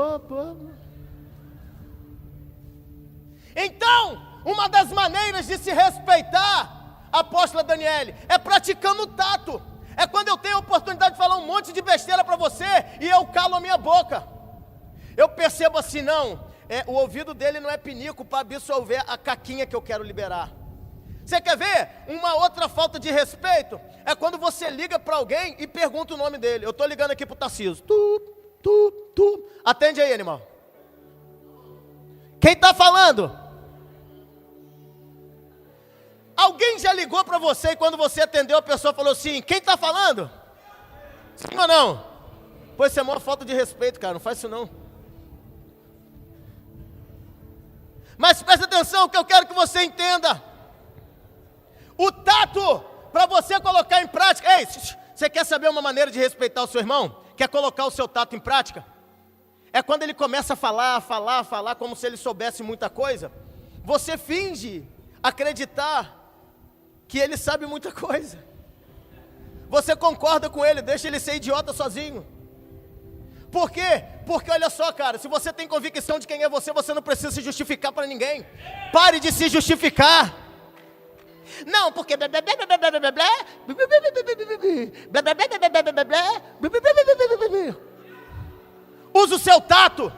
Então, uma das maneiras de se respeitar, apóstola Daniele, é praticando o tato. É quando eu tenho a oportunidade de falar um monte de besteira para você e eu calo a minha boca. Eu percebo assim, não, o ouvido dele não é pinico para absorver a caquinha que eu quero liberar. Você quer ver uma outra falta de respeito? É quando você liga para alguém e pergunta o nome dele. Eu estou ligando aqui para o Tarcísio. Atende aí, animal. Quem está falando? Alguém já ligou para você e quando você atendeu a pessoa falou assim: quem está falando? Sim ou não? Pois isso é uma falta de respeito, cara, não faz isso não. Mas presta atenção que eu quero que você entenda. O tato, para você colocar em prática. Ei, você quer saber uma maneira de respeitar o seu irmão? Quer colocar o seu tato em prática? É quando ele começa a falar, como se ele soubesse muita coisa. Você finge acreditar que ele sabe muita coisa. Você concorda com ele, deixa ele ser idiota sozinho. Por quê? Porque olha só, cara, se você tem convicção de quem é você, você não precisa se justificar para ninguém. Pare de se justificar. Não, porque Use o seu tato.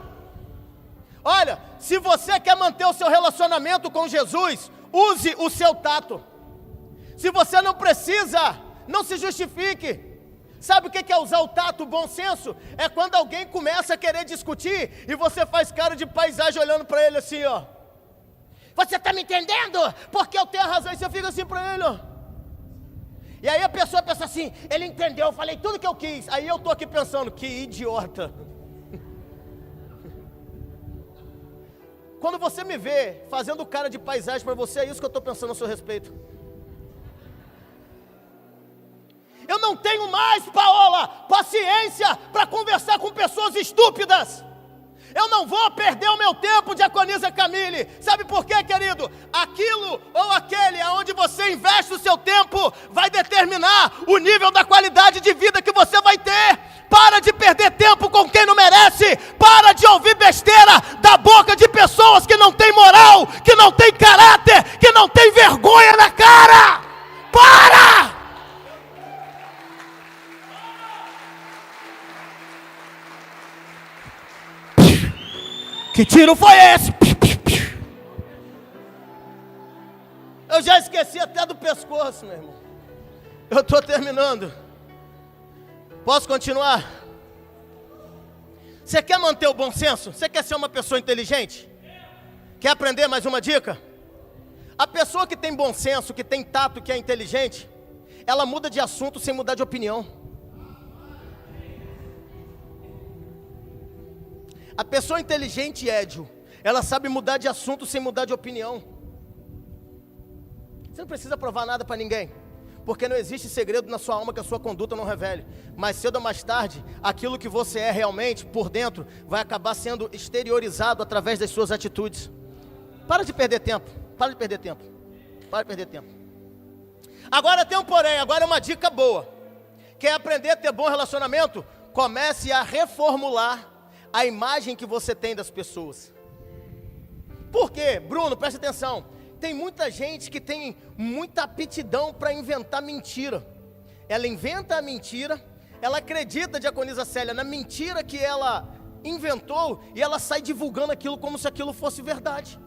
Olha, se você quer manter o seu relacionamento com Jesus, use o seu tato. Se você não precisa, não se justifique. Sabe o que é usar o tato, o bom senso? É quando alguém começa a querer discutir e você faz cara de paisagem olhando para ele assim, ó. Você está me entendendo? Porque eu tenho a razão. E você fica assim para ele, ó. E aí a pessoa pensa assim, ele entendeu, eu falei tudo que eu quis. Aí eu estou aqui pensando, que idiota. Quando você me vê fazendo cara de paisagem para você, é isso que eu estou pensando a seu respeito. Eu não tenho mais, Paola, paciência para conversar com pessoas estúpidas. Eu não vou perder o meu tempo, diaconisa Camille. Sabe por quê, querido? Aquilo ou aquele aonde você investe o seu tempo vai determinar o nível da qualidade de vida que você vai ter. Para de perder tempo com quem não merece. Para de ouvir besteira da boca de pessoas que não têm moral, que não têm caráter, que não têm vergonha na cara. Para! Que tiro foi esse? Eu já esqueci até do pescoço, meu irmão. Eu estou terminando. Posso continuar? Você quer manter o bom senso? Você quer ser uma pessoa inteligente? Quer aprender mais uma dica? A pessoa que tem bom senso, que tem tato, que é inteligente, ela muda de assunto sem mudar de opinião. A pessoa inteligente, Édio, ela sabe mudar de assunto sem mudar de opinião. Você não precisa provar nada para ninguém, porque não existe segredo na sua alma que a sua conduta não revele. Mais cedo ou mais tarde, aquilo que você é realmente, por dentro, vai acabar sendo exteriorizado através das suas atitudes. Para de perder tempo, para de perder tempo, para de perder tempo. Agora tem um porém, agora é uma dica boa. Quer aprender a ter bom relacionamento? Comece a reformular a imagem que você tem das pessoas. Por quê? Bruno, presta atenção. Tem muita gente que tem muita aptidão para inventar mentira. Ela inventa a mentira, ela acredita, diaconisa Célia, na mentira que ela inventou e ela sai divulgando aquilo como se aquilo fosse verdade.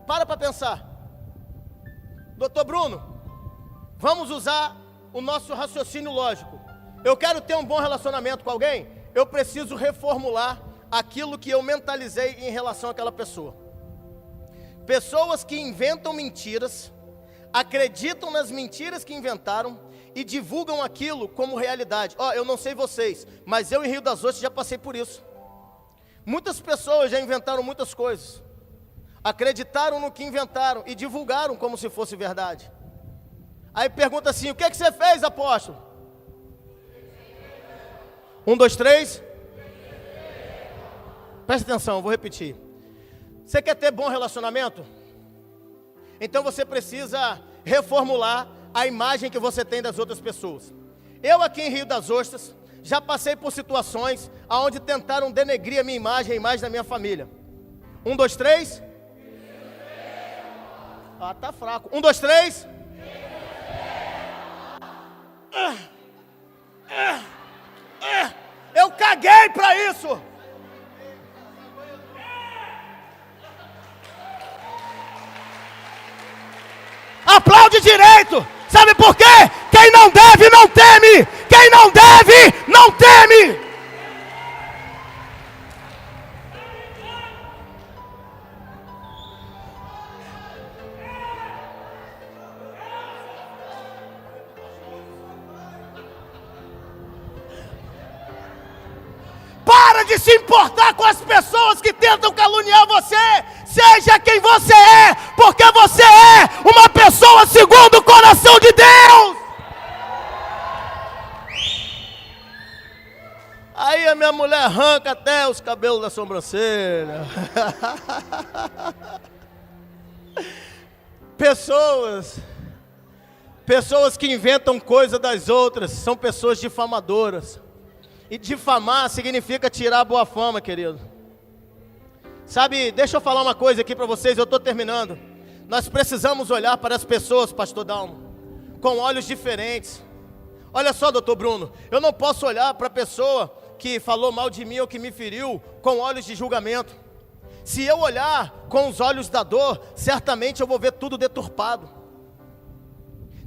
Para pensar. Doutor Bruno, vamos usar o nosso raciocínio lógico. Eu quero ter um bom relacionamento com alguém, eu preciso reformular aquilo que eu mentalizei em relação àquela pessoa. Pessoas que inventam mentiras, acreditam nas mentiras que inventaram e divulgam aquilo como realidade. Eu não sei vocês, mas eu em Rio das Ostras já passei por isso. Muitas pessoas já inventaram muitas coisas, acreditaram no que inventaram e divulgaram como se fosse verdade. Aí pergunta assim, o que você fez, apóstolo? 1, 2, 3. Presta atenção, eu vou repetir. Você quer ter bom relacionamento? Então você precisa reformular a imagem que você tem das outras pessoas. Eu aqui em Rio das Ostras, já passei por situações onde tentaram denegrir a minha imagem, a imagem da minha família. 1, 2, 3. Tá fraco. 1, 2, 3. Eu caguei para isso. Aplaude direito. Sabe por quê? Quem não deve, não teme. Quem não deve, não teme. Para de se importar com as pessoas que tentam caluniar você. Seja quem você é, porque você é uma pessoa segundo o coração de Deus. Aí a minha mulher arranca até os cabelos da sobrancelha. Pessoas que inventam coisa das outras, são pessoas difamadoras. E difamar significa tirar a boa fama, querido. Sabe, deixa eu falar uma coisa aqui para vocês, eu estou terminando. Nós precisamos olhar para as pessoas, pastor Dalmo, com olhos diferentes. Olha só, doutor Bruno, eu não posso olhar para a pessoa que falou mal de mim ou que me feriu com olhos de julgamento. Se eu olhar com os olhos da dor, certamente eu vou ver tudo deturpado.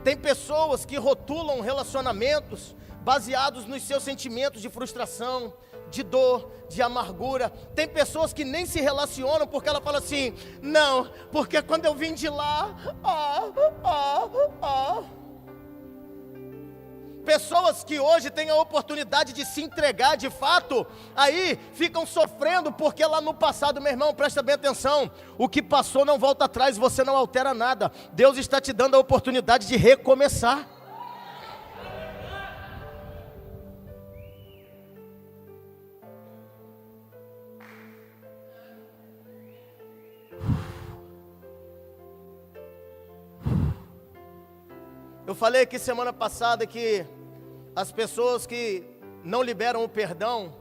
Tem pessoas que rotulam relacionamentos baseados nos seus sentimentos de frustração, de dor, de amargura. Tem pessoas que nem se relacionam porque ela fala assim: não, porque quando eu vim de lá, Pessoas que hoje têm a oportunidade de se entregar de fato, aí ficam sofrendo porque lá no passado, meu irmão, presta bem atenção, o que passou não volta atrás, você não altera nada. Deus está te dando a oportunidade de recomeçar. Eu falei aqui semana passada que as pessoas que não liberam o perdão,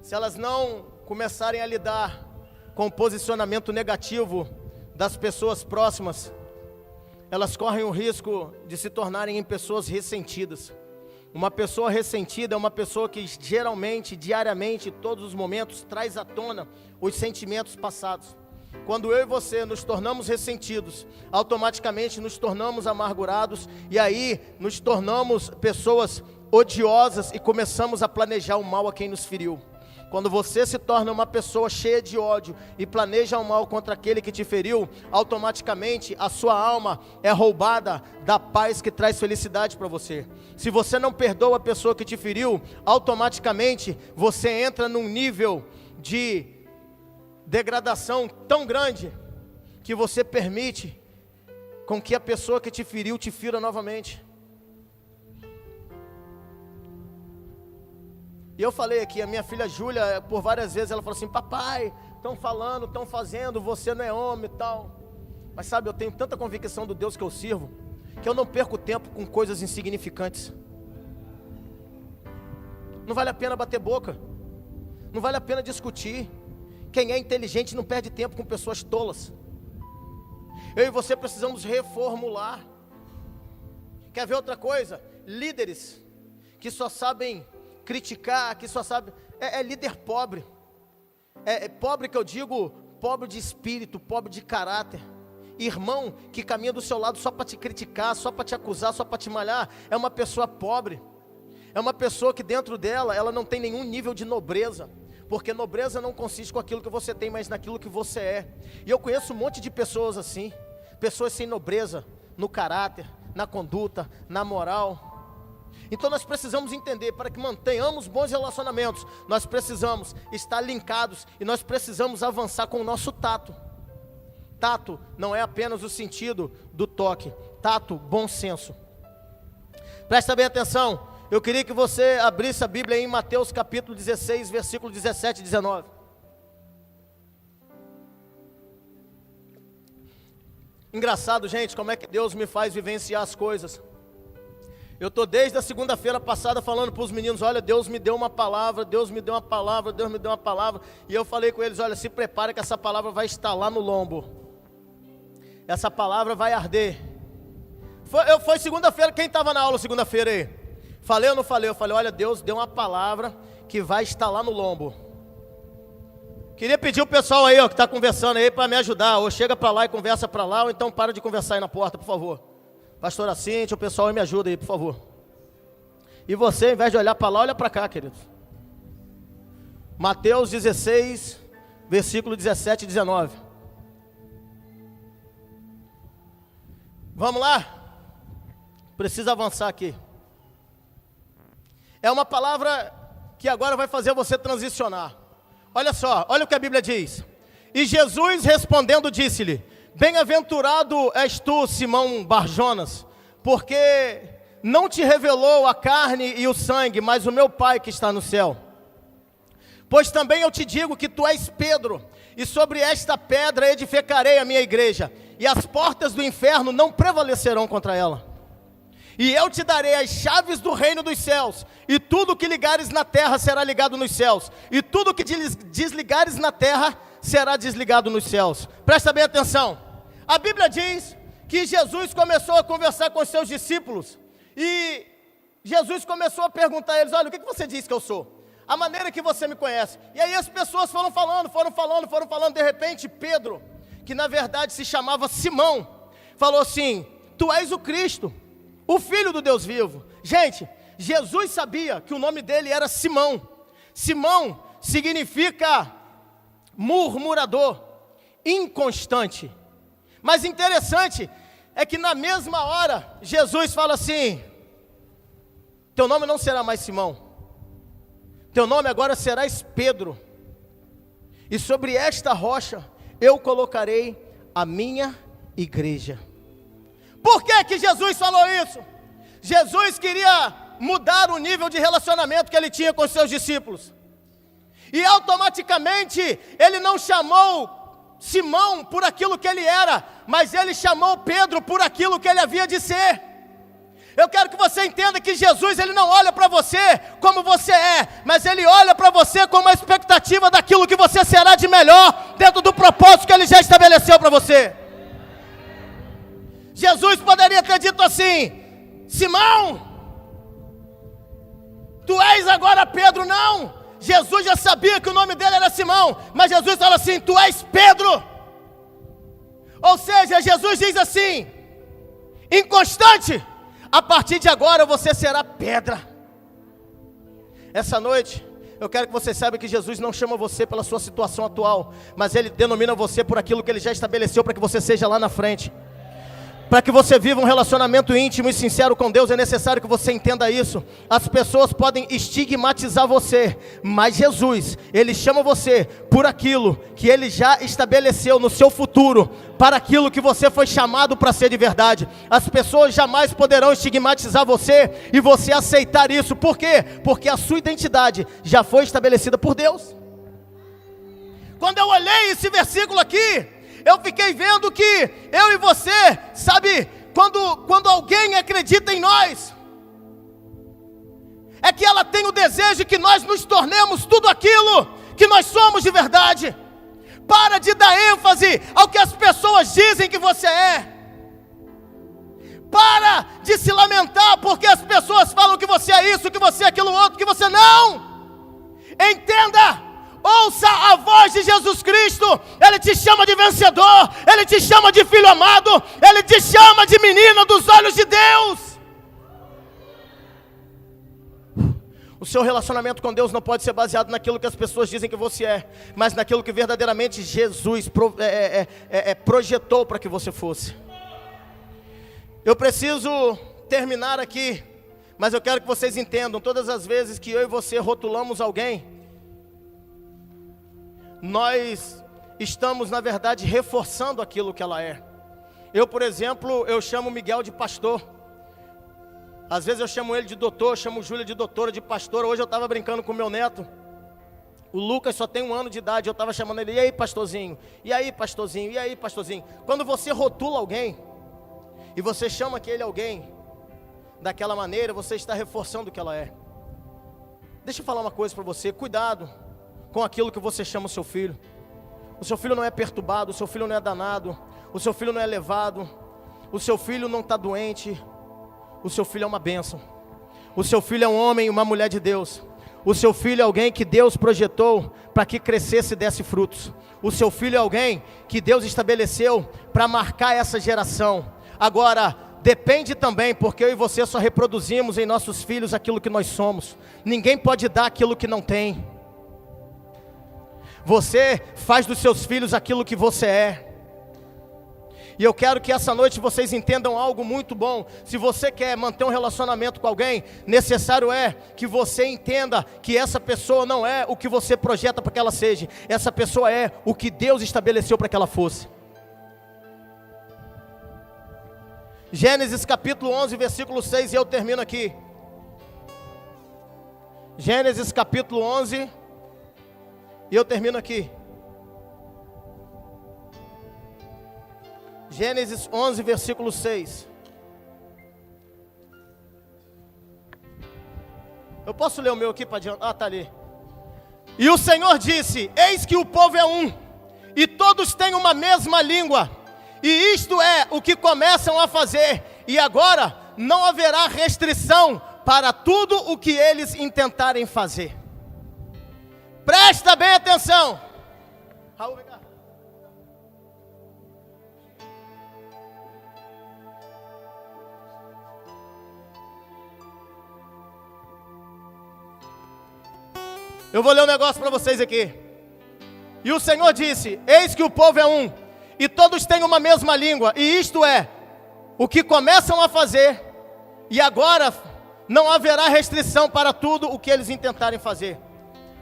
se elas não começarem a lidar com o posicionamento negativo das pessoas próximas, elas correm o risco de se tornarem em pessoas ressentidas. Uma pessoa ressentida é uma pessoa que geralmente, diariamente, em todos os momentos, traz à tona os sentimentos passados. Quando eu e você nos tornamos ressentidos, automaticamente nos tornamos amargurados e aí nos tornamos pessoas odiosas e começamos a planejar o mal a quem nos feriu. Quando você se torna uma pessoa cheia de ódio e planeja o mal contra aquele que te feriu, automaticamente a sua alma é roubada da paz que traz felicidade para você. Se você não perdoa a pessoa que te feriu, automaticamente você entra num nível de degradação tão grande que você permite com que a pessoa que te feriu te fira novamente. E eu falei aqui, a minha filha Júlia, por várias vezes ela falou assim: papai, estão falando, estão fazendo, você não é homem e tal. Mas sabe, eu tenho tanta convicção do Deus que eu sirvo, que eu não perco tempo com coisas insignificantes. Não vale a pena bater boca, não vale a pena discutir. Quem é inteligente não perde tempo com pessoas tolas. Eu e você precisamos reformular. Quer ver outra coisa? Líderes que só sabem criticar, que só sabem... É líder pobre. É pobre que eu digo, pobre de espírito, pobre de caráter. Irmão que caminha do seu lado só para te criticar, só para te acusar, só para te malhar, é uma pessoa pobre. É uma pessoa que dentro dela, ela não tem nenhum nível de nobreza. Porque nobreza não consiste com aquilo que você tem, mas naquilo que você é. E eu conheço um monte de pessoas assim, pessoas sem nobreza, no caráter, na conduta, na moral. Então nós precisamos entender, para que mantenhamos bons relacionamentos, nós precisamos estar linkados e nós precisamos avançar com o nosso tato. Tato não é apenas o sentido do toque, tato, bom senso. Presta bem atenção. Eu queria que você abrisse a Bíblia em Mateus capítulo 16, versículo 17 e 19. Engraçado, gente, como é que Deus me faz vivenciar as coisas. Eu estou desde a segunda-feira passada falando para os meninos: olha, Deus me deu uma palavra, Deus me deu uma palavra, Deus me deu uma palavra. E eu falei com eles: olha, se prepara que essa palavra vai estalar no lombo. Essa palavra vai arder. Foi segunda-feira, quem estava na aula segunda-feira aí? Falei ou não falei? Eu falei: olha, Deus deu uma palavra que vai estalar no lombo. Queria pedir o pessoal aí, ó, que está conversando aí, para me ajudar. Ou chega para lá e conversa para lá, ou então para de conversar aí na porta, por favor. Pastora Cíntia, o pessoal aí me ajuda aí, por favor. E você, ao invés de olhar para lá, olha para cá, queridos. Mateus 16, versículo 17 e 19. Vamos lá? Precisa avançar aqui. É uma palavra que agora vai fazer você transicionar. Olha só, olha o que a Bíblia diz. E Jesus respondendo disse-lhe: bem-aventurado és tu, Simão Barjonas, porque não te revelou a carne e o sangue, mas o meu Pai que está no céu. Pois também eu te digo que tu és Pedro, e sobre esta pedra edificarei a minha igreja, e as portas do inferno não prevalecerão contra ela. E eu te darei as chaves do reino dos céus, e tudo que ligares na terra será ligado nos céus, e tudo que desligares na terra será desligado nos céus. Presta bem atenção. A Bíblia diz que Jesus começou a conversar com os seus discípulos, e Jesus começou a perguntar a eles: olha, o que você diz que eu sou? a maneira que você me conhece. E aí as pessoas foram falando, de repente Pedro, que na verdade se chamava Simão, falou assim: tu és o Cristo, o Filho do Deus vivo. Gente, Jesus sabia que o nome dele era Simão. Simão significa murmurador, inconstante. Mas interessante é que na mesma hora, Jesus fala assim: teu nome não será mais Simão, teu nome agora serás Pedro, e sobre esta rocha eu colocarei a minha igreja. Por que Jesus falou isso? Jesus queria mudar o nível de relacionamento que ele tinha com os seus discípulos, e automaticamente ele não chamou Simão por aquilo que ele era, mas ele chamou Pedro por aquilo que ele havia de ser. Eu quero que você entenda que Jesus, ele não olha para você como você é, mas ele olha para você com uma expectativa daquilo que você será de melhor, dentro do propósito que ele já estabeleceu para você. Jesus poderia ter dito assim: Simão, tu és agora Pedro. Não, Jesus já sabia que o nome dele era Simão, mas Jesus fala assim: tu és Pedro. Ou seja, Jesus diz assim: inconstante, a partir de agora você será pedra. Essa noite, eu quero que você saiba que Jesus não chama você pela sua situação atual, mas ele denomina você por aquilo que ele já estabeleceu para que você seja lá na frente. Para que você viva um relacionamento íntimo e sincero com Deus, é necessário que você entenda isso. As pessoas podem estigmatizar você, mas Jesus, ele chama você por aquilo que ele já estabeleceu no seu futuro, para aquilo que você foi chamado para ser de verdade. As pessoas jamais poderão estigmatizar você e você aceitar isso. Por quê? Porque a sua identidade já foi estabelecida por Deus. Quando eu olhei esse versículo aqui, eu fiquei vendo que eu e você, sabe, quando alguém acredita em nós, é que ela tem o desejo que nós nos tornemos tudo aquilo que nós somos de verdade. Para de dar ênfase ao que as pessoas dizem que você é. Para de se lamentar porque as pessoas falam que você é isso, que você é aquilo outro, que você não. Entenda. Ouça a voz de Jesus Cristo. Ele te chama de vencedor, ele te chama de filho amado, ele te chama de menina dos olhos de Deus. O seu relacionamento com Deus não pode ser baseado naquilo que as pessoas dizem que você é, mas naquilo que verdadeiramente Jesus projetou para que você fosse. Eu preciso terminar aqui, mas eu quero que vocês entendam: todas as vezes que eu e você rotulamos alguém, nós estamos, na verdade, reforçando aquilo que ela é. Eu, por exemplo, eu chamo Miguel de pastor. Às vezes eu chamo ele de doutor, chamo Júlia de doutora, de pastora. Hoje eu estava brincando com meu neto. O Lucas só tem 1 ano de idade. Eu estava chamando ele: e aí, pastorzinho? E aí, pastorzinho? E aí, pastorzinho? Quando você rotula alguém, e você chama aquele alguém daquela maneira, você está reforçando o que ela é. Deixa eu falar uma coisa para você: cuidado com aquilo que você chama o seu filho. O seu filho não é perturbado, o seu filho não é danado, o seu filho não é levado, o seu filho não está doente, o seu filho é uma bênção. O seu filho é um homem e uma mulher de Deus. O seu filho é alguém que Deus projetou para que crescesse e desse frutos. O seu filho é alguém que Deus estabeleceu para marcar essa geração. Agora, depende também, porque eu e você só reproduzimos em nossos filhos aquilo que nós somos. Ninguém pode dar aquilo que não tem. Você faz dos seus filhos aquilo que você é. E eu quero que essa noite vocês entendam algo muito bom. Se você quer manter um relacionamento com alguém, necessário é que você entenda que essa pessoa não é o que você projeta para que ela seja. Essa pessoa é o que Deus estabeleceu para que ela fosse. Gênesis capítulo 11, versículo 6, e eu termino aqui. Gênesis capítulo 11, e eu termino aqui. Gênesis 11, versículo 6. Eu posso ler o meu aqui para adiante? Ah, está ali. E o Senhor disse: eis que o povo é um, e todos têm uma mesma língua, e isto é o que começam a fazer, e agora não haverá restrição para tudo o que eles intentarem fazer. atenção. Raul, vem cá. Eu vou ler um negócio para vocês aqui. E o Senhor disse: eis que o povo é um, e todos têm uma mesma língua, e isto é, o que começam a fazer, e agora não haverá restrição para tudo o que eles intentarem fazer.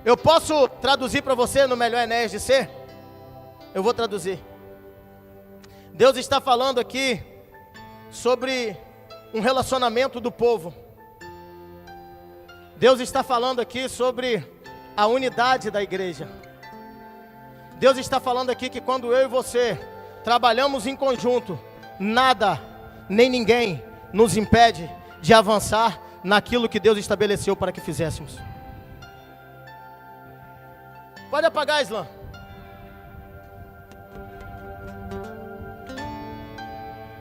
Eu posso traduzir para você no melhor Enéas de ser? Eu vou traduzir. Deus está falando aqui sobre um relacionamento do povo. Deus está falando aqui sobre a unidade da igreja. Deus está falando aqui que quando eu e você trabalhamos em conjunto, nada, nem ninguém nos impede de avançar naquilo que Deus estabeleceu para que fizéssemos. Pode apagar, Islã.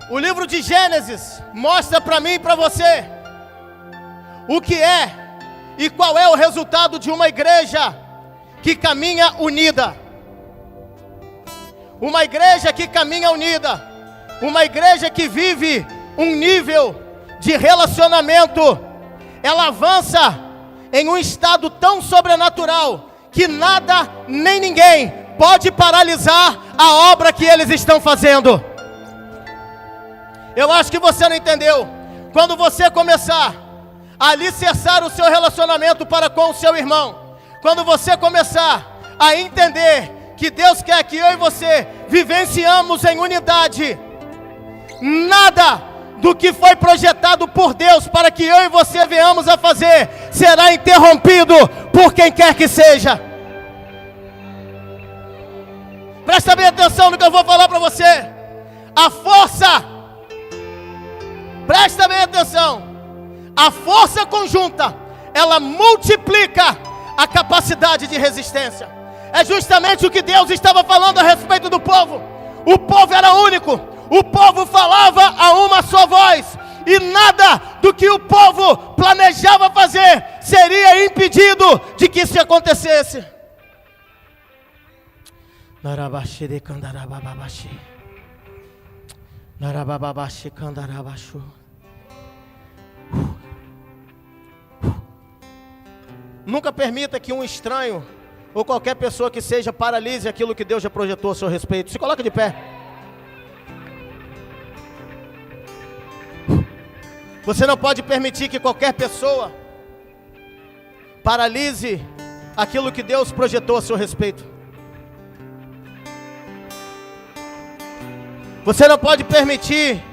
O livro de Gênesis mostra para mim e para você o que é e qual é o resultado de uma igreja que caminha unida. Uma igreja que caminha unida. Uma igreja que vive um nível de relacionamento. Ela avança em um estado tão sobrenatural que nada nem ninguém pode paralisar a obra que eles estão fazendo. Eu acho que você não entendeu. Quando você começar a alicerçar o seu relacionamento para com o seu irmão, quando você começar a entender que Deus quer que eu e você vivenciamos em unidade, nada do que foi projetado por Deus para que eu e você venhamos a fazer será interrompido por quem quer que seja. Presta bem atenção no que eu vou falar para você. A força, presta bem atenção, a força conjunta, ela multiplica a capacidade de resistência. É justamente o que Deus estava falando a respeito do povo. O povo era único, o povo falava a uma só voz, e nada do que o povo planejava fazer seria impedido de que isso acontecesse. Nunca permita que um estranho ou qualquer pessoa que seja paralise aquilo que Deus já projetou a seu respeito. Se coloca de pé. Você não pode permitir que qualquer pessoa paralise aquilo que Deus projetou a seu respeito. Você não pode permitir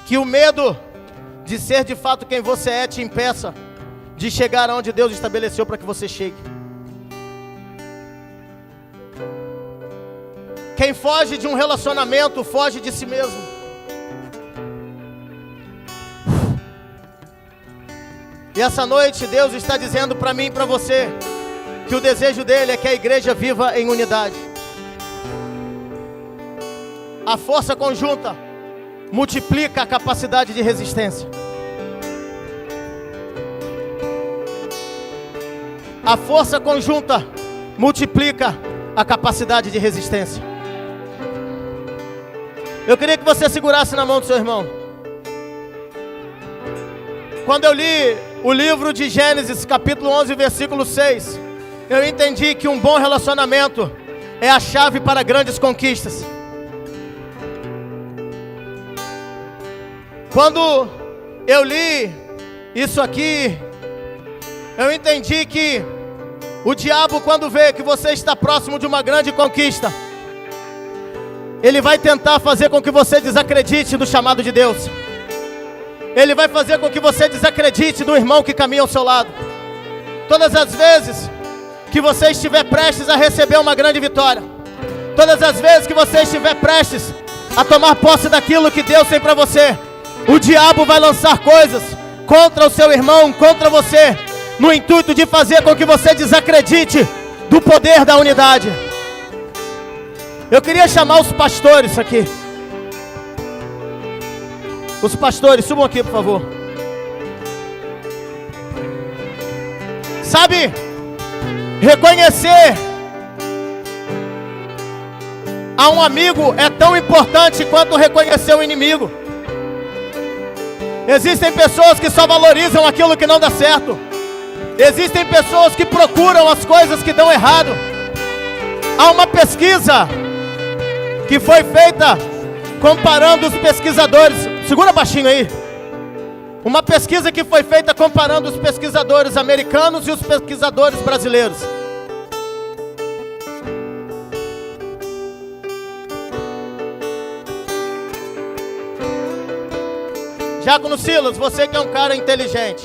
que o medo de ser de fato quem você é te impeça de chegar aonde Deus estabeleceu para que você chegue. Quem foge de um relacionamento, foge de si mesmo. E essa noite Deus está dizendo para mim e para você que o desejo dele é que a igreja viva em unidade. A força conjunta multiplica a capacidade de resistência. A força conjunta multiplica a capacidade de resistência. Eu queria que você segurasse na mão do seu irmão. Quando eu li o livro de Gênesis, capítulo 11, versículo 6, eu entendi que um bom relacionamento é a chave para grandes conquistas. Quando eu li isso aqui, eu entendi que o diabo, quando vê que você está próximo de uma grande conquista, ele vai tentar fazer com que você desacredite do chamado de Deus. Ele vai fazer com que você desacredite do irmão que caminha ao seu lado. Todas as vezes que você estiver prestes a receber uma grande vitória, todas as vezes que você estiver prestes a tomar posse daquilo que Deus tem para você, o diabo vai lançar coisas contra o seu irmão, contra você, no intuito de fazer com que você desacredite do poder da unidade. Eu queria chamar os pastores aqui. Os pastores, subam aqui, por favor. Sabe, reconhecer a um amigo é tão importante quanto reconhecer o inimigo. Existem pessoas que só valorizam aquilo que não dá certo. Existem pessoas que procuram as coisas que dão errado. Há uma pesquisa que foi feita comparando os pesquisadores. Segura baixinho aí. Uma pesquisa que foi feita comparando os pesquisadores americanos e os pesquisadores brasileiros. Diácono Silas, você que é um cara inteligente.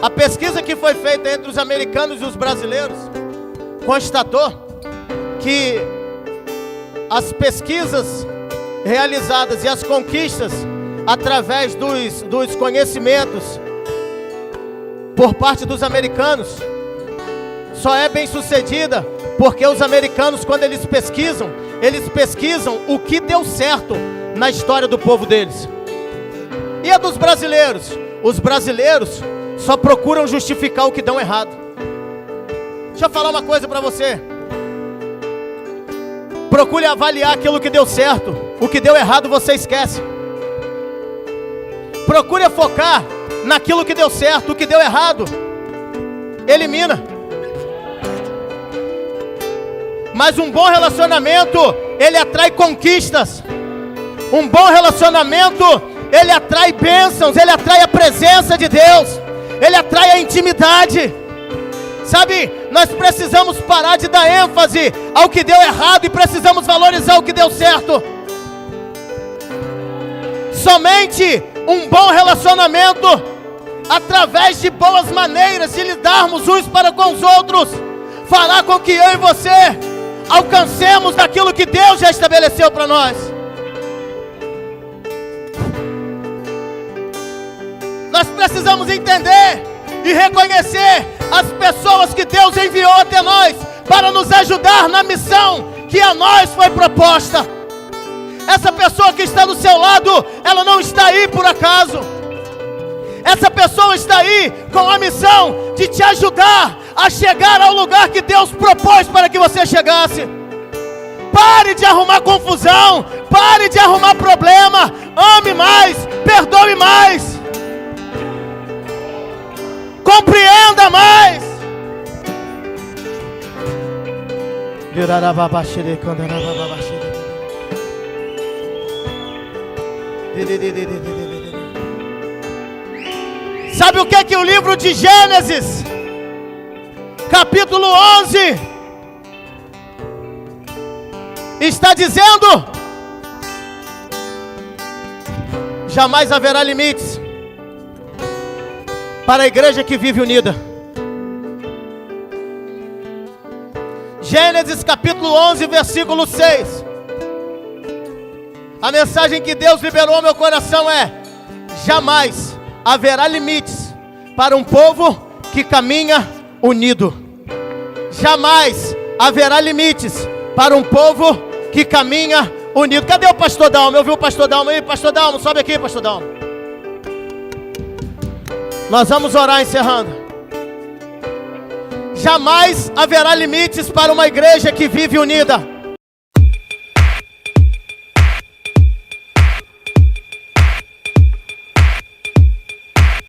A pesquisa que foi feita entre os americanos e os brasileiros constatou que as pesquisas realizadas e as conquistas através dos conhecimentos por parte dos americanos só é bem sucedida porque os americanos, quando eles pesquisam o que deu certo na história do povo deles. E a dos brasileiros? Os brasileiros só procuram justificar o que dão errado. Deixa eu falar uma coisa para você. Procure avaliar aquilo que deu certo. O que deu errado você esquece. Procure focar naquilo que deu certo. O que deu errado, elimina. Mas um bom relacionamento, ele atrai conquistas. Um bom relacionamento, ele atrai bênçãos, ele atrai a presença de Deus, ele atrai a intimidade. Sabe, nós precisamos parar de dar ênfase ao que deu errado e precisamos valorizar o que deu certo. Somente um bom relacionamento, através de boas maneiras de lidarmos uns para com os outros, fará com que eu e você alcancemos aquilo que Deus já estabeleceu para nós. Nós precisamos entender e reconhecer as pessoas que Deus enviou até nós para nos ajudar na missão que a nós foi proposta. Essa pessoa que está do seu lado, ela não está aí por acaso. Essa pessoa está aí com a missão de te ajudar a chegar ao lugar que Deus propôs para que você chegasse. Pare de arrumar confusão, pare de arrumar problema, ame mais, perdoe mais. Compreenda mais. Sabe o que o livro de Gênesis, capítulo 11, está dizendo? Jamais haverá limites para a igreja que vive unida. Gênesis capítulo 11, versículo 6. A mensagem que Deus liberou ao meu coração é: jamais haverá limites para um povo que caminha unido. Jamais haverá limites para um povo que caminha unido. Cadê o pastor Dalmo? Eu vi o pastor Dalmo aí. Pastor Dalmo, sobe aqui, pastor Dalmo. Nós vamos orar encerrando. Jamais haverá limites para uma igreja que vive unida.